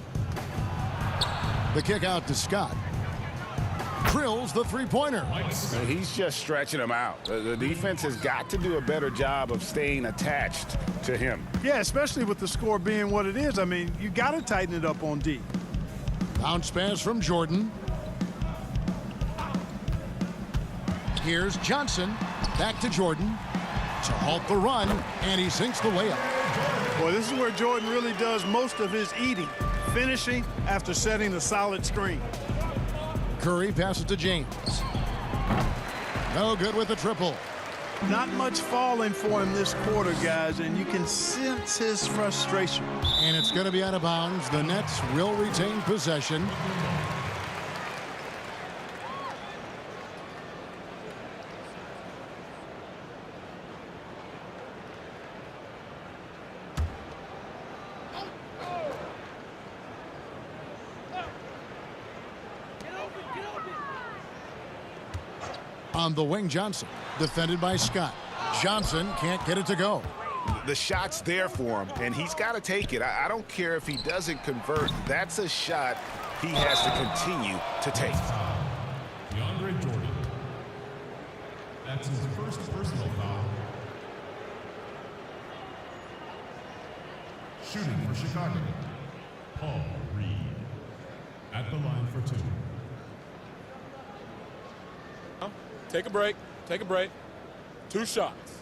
The kick out to Scott. Drills the 3-pointer. He's just stretching him out. The defense has got to do a better job of staying attached to him. Yeah, especially with the score being what it is. I mean, you got to tighten it up on D. Bounce pass from Jordan. Here's Johnson. Back to Jordan to halt the run, and he sinks the layup. Boy, this is where Jordan really does most of his eating, finishing after setting a solid screen. Curry passes to James. No good with the triple. Not much falling for him this quarter, guys, and you can sense his frustration. And it's going to be out of bounds. The Nets will retain possession. On the wing, Johnson, defended by Scott. Johnson can't get it to go. The shot's there for him, and he's got to take it. I don't care if he doesn't convert. That's a shot he has to continue to take. DeAndre Jordan. That's his first personal foul. Shooting for Chicago, Paul Reed. At the line for 2. Take a break. Take a break. 2 shots.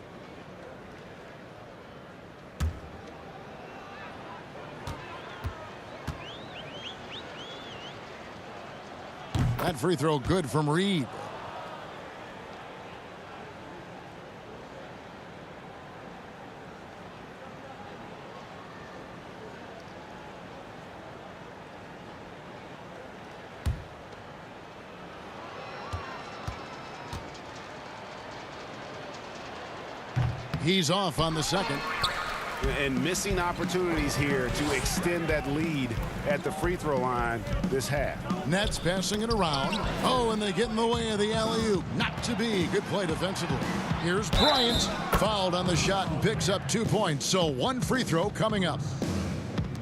That free throw good from Reed. He's off on the second. And missing opportunities here to extend that lead at the free throw line this half. Nets passing it around. Oh, and they get in the way of the alley-oop. Not to be. Good play defensively. Here's Bryant. Fouled on the shot and picks up 2 points. So 1 free throw coming up.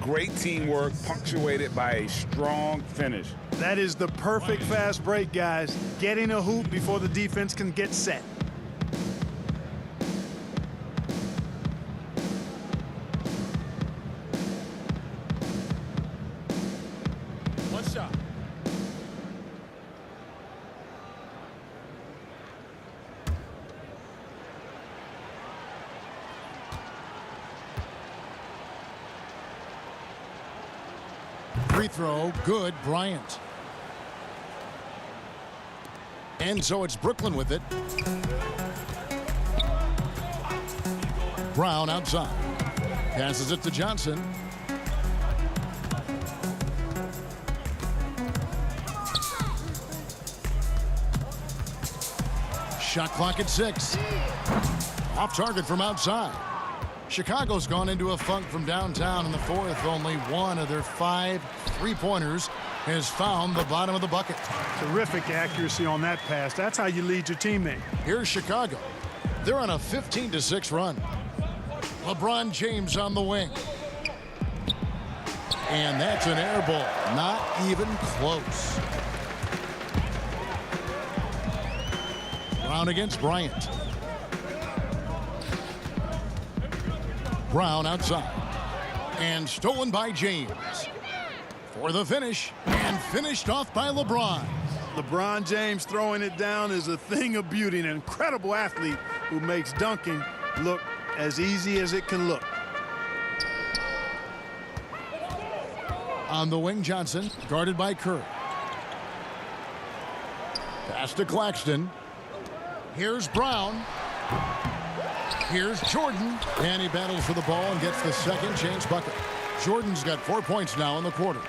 Great teamwork punctuated by a strong finish. That is the perfect fast break, guys. Getting a hoop before the defense can get set. free throw, good, Bryant. And so it's Brooklyn with it. Brown outside. Passes it to Johnson. Shot clock at 6. Off target from outside. Chicago's gone into a funk from downtown in the fourth. Only one of their 5 3-pointers has found the bottom of the bucket. Terrific accuracy on that pass. That's how you lead your teammate. Here's Chicago. They're on a 15-6 run. LeBron James on the wing. And that's an air ball. Not even close. Brown against Bryant. Brown outside. And stolen by James. For the finish. And finished off by LeBron. LeBron James throwing it down is a thing of beauty. An incredible athlete who makes dunking look as easy as it can look. On the wing, Johnson, guarded by Curry. Pass to Claxton. Here's Brown. Here's Jordan. And he battles for the ball and gets the second chance bucket. Jordan's got 4 points now in the quarter.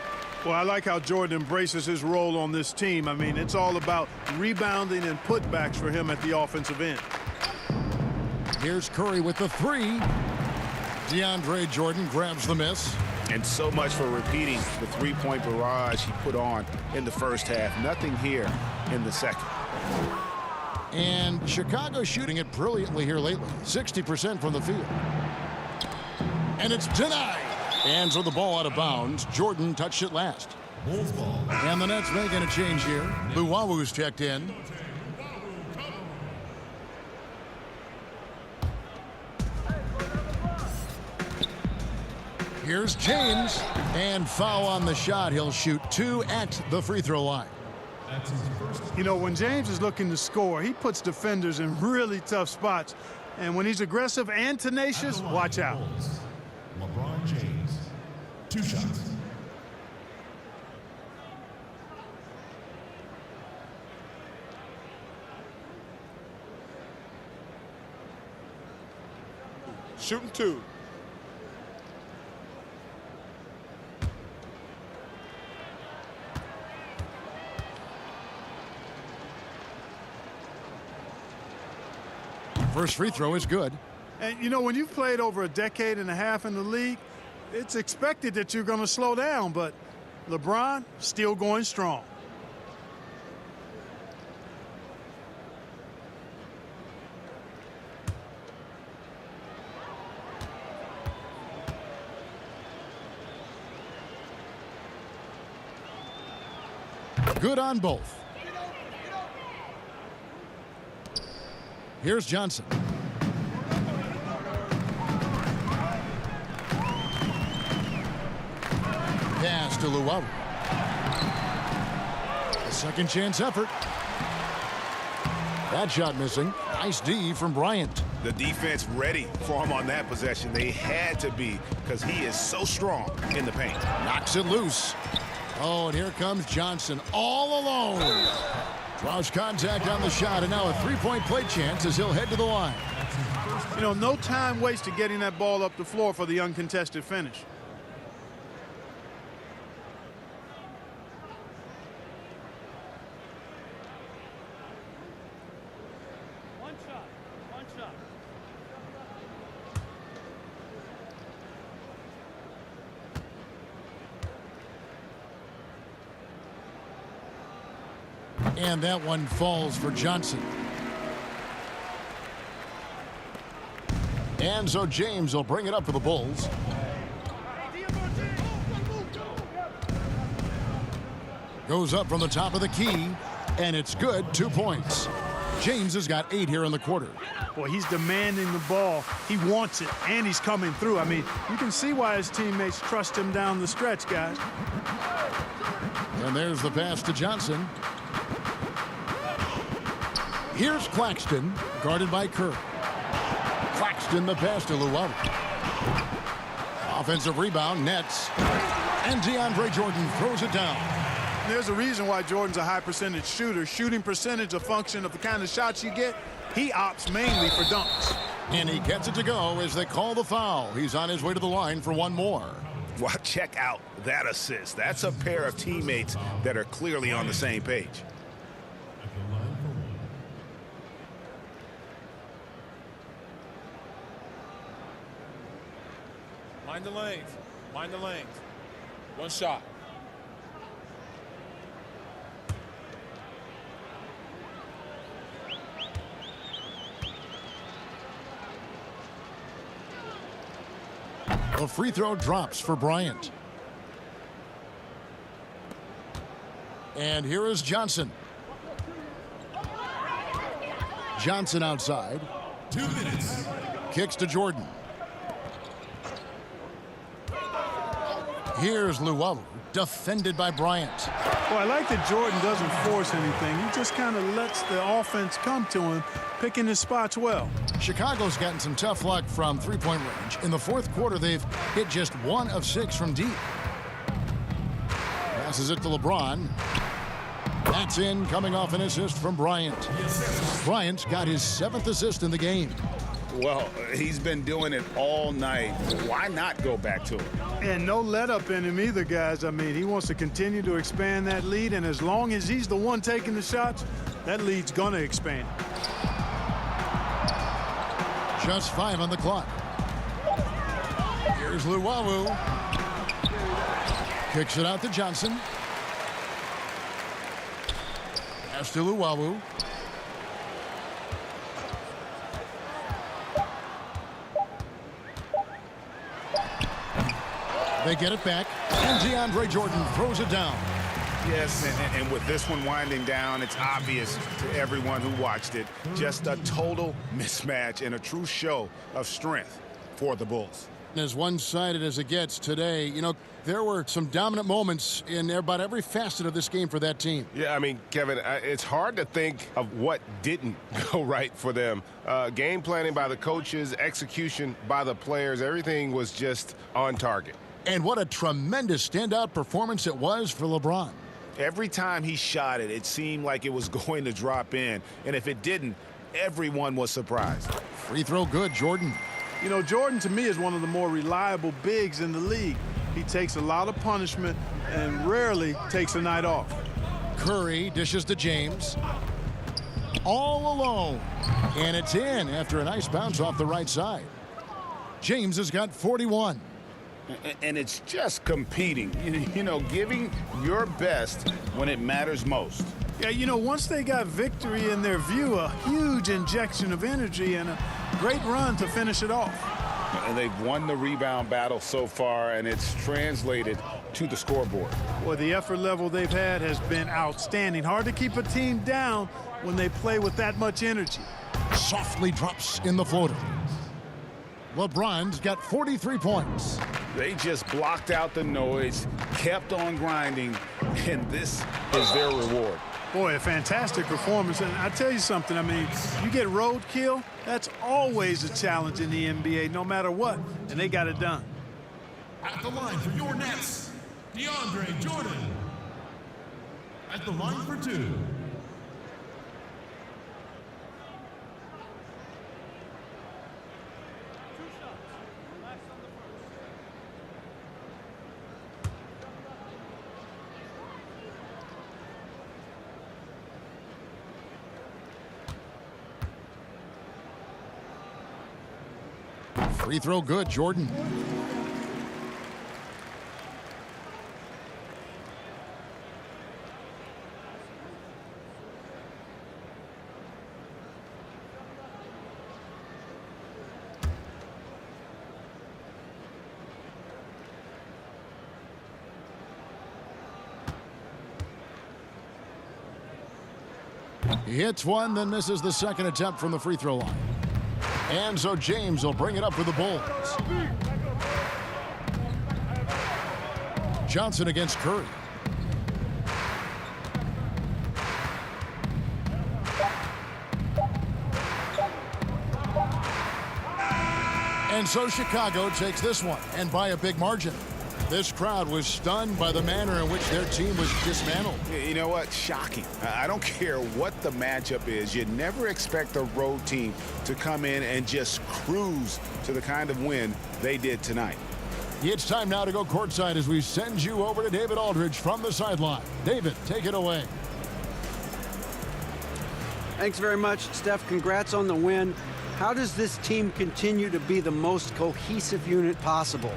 Well, I like how Jordan embraces his role on this team. I mean, it's all about rebounding and putbacks for him at the offensive end. Here's Curry with the 3. DeAndre Jordan grabs the miss. And so much for repeating the three-point barrage he put on in the first half. Nothing here in the second. And Chicago shooting it brilliantly here lately. 60% from the field. And it's denied. And so the ball out of bounds. Jordan touched it last. And the Nets making a change here. Luwawu's checked in. Here's James. And foul on the shot. He'll shoot 2 at the free throw line. You know, when James is looking to score, he puts defenders in really tough spots. And when he's aggressive and tenacious, watch out. LeBron James, 2 shots. Shooting 2. First free throw is good. And, you know, when you've played over a decade and a half in the league, it's expected that you're going to slow down, but LeBron still going strong. Good on both. Here's Johnson. Pass to Luwawu. A second chance effort. That shot missing. Nice D from Bryant. The defense ready for him on that possession. They had to be because he is so strong in the paint. Knocks it loose. Oh, and here comes Johnson all alone. Draws contact on the shot, and now a three-point play chance as he'll head to the line. You know, no time wasted getting that ball up the floor for the uncontested finish. One shot. One shot. And that one falls for Johnson. And so James will bring it up for the Bulls. Goes up from the top of the key, and it's good. 2 points. James has got 8 here in the quarter. Boy, he's demanding the ball. He wants it, and he's coming through. I mean, you can see why his teammates trust him down the stretch, guys. And there's the pass to Johnson. Here's Claxton, guarded by Curry. Claxton the pass to Luwawu. Offensive rebound, Nets. And DeAndre Jordan throws it down. There's a reason why Jordan's a high percentage shooter. Shooting percentage a function of the kind of shots you get. He opts mainly for dunks. And he gets it to go as they call the foul. He's on his way to the line for one more. Well, check out that assist. That's a pair of teammates that are clearly on the same page. Mind the lanes. Mind the lanes. One shot. A free throw drops for Bryant. And here is Johnson. Johnson outside. 2 minutes. Kicks to Jordan. Here's Luwawu, defended by Bryant. Well, I like that Jordan doesn't force anything. He just kind of lets the offense come to him, picking his spots well. Chicago's gotten some tough luck from three-point range. In the fourth quarter, they've hit just 1 of 6 from deep. Passes it to LeBron. That's in, coming off an assist from Bryant. Bryant's got his 7th assist in the game. Well, he's been doing it all night. Why not go back to it? And no let up in him either, guys. I mean, he wants to continue to expand that lead, and as long as he's the one taking the shots, that lead's going to expand. Just 5 on the clock. Here's Luwawu. Kicks it out to Johnson. Pass to Luwawu. They get it back, and DeAndre Jordan throws it down. Yes, and with this one winding down, it's obvious to everyone who watched it. Just a total mismatch and a true show of strength for the Bulls. As one-sided as it gets today, you know, there were some dominant moments in about every facet of this game for that team. Yeah, I mean, Kevin, it's hard to think of what didn't go right for them. Game planning by the coaches, execution by the players, everything was just on target. And what a tremendous standout performance it was for LeBron. Every time he shot it, it seemed like it was going to drop in. And if it didn't, everyone was surprised. Free throw good, Jordan. You know, Jordan, to me, is one of the more reliable bigs in the league. He takes a lot of punishment and rarely takes a night off. Curry dishes to James. All alone. And it's in after a nice bounce off the right side. James has got 41. And it's just competing, you know, giving your best when it matters most. Yeah, you know, once they got victory in their view, a huge injection of energy and a great run to finish it off. And they've won the rebound battle so far, and it's translated to the scoreboard. Well, the effort level they've had has been outstanding. Hard to keep a team down when they play with that much energy. Softly drops in the floater. LeBron's got 43 points. They just blocked out the noise, kept on grinding, and this is their reward. Boy, a fantastic performance. And I tell you something, I mean, you get roadkill, that's always a challenge in the NBA, no matter what, and they got it done. At the line for your Nets, DeAndre Jordan. At the line for 2. Free throw good, Jordan. He hits one, then misses the second attempt from the free throw line. And so James will bring it up for the Bulls. Johnson against Curry. And so Chicago takes this one, and by a big margin. This crowd was stunned by the manner in which their team was dismantled. You know what? Shocking. I don't care what the matchup is. You never expect a road team to come in and just cruise to the kind of win they did tonight. It's time now to go courtside as we send you over to David Aldridge from the sideline. David, take it away. Thanks very much, Steph. Congrats on the win. How does this team continue to be the most cohesive unit possible?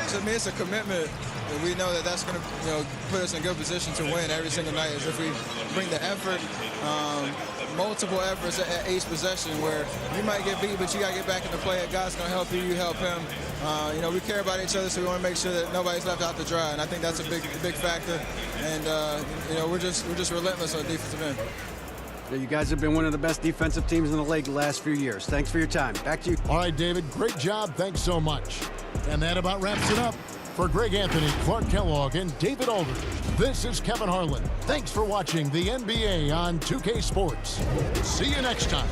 To me, it's a commitment, and we know that that's going to put us in good position to win every single night. Is if we bring the effort, multiple efforts at each possession, where you might get beat, but you got to get back in the play. God's going to help you, you help him. We care about each other, so we want to make sure that nobody's left out to dry, and I think that's a big factor. And we're just relentless on the defensive end. You guys have been one of the best defensive teams in the league the last few years. Thanks for your time. Back to you. All right, David, great job. Thanks so much. And that about wraps it up. For Greg Anthony, Clark Kellogg, and David Aldridge, this is Kevin Harlan. Thanks for watching the NBA on 2K Sports. See you next time.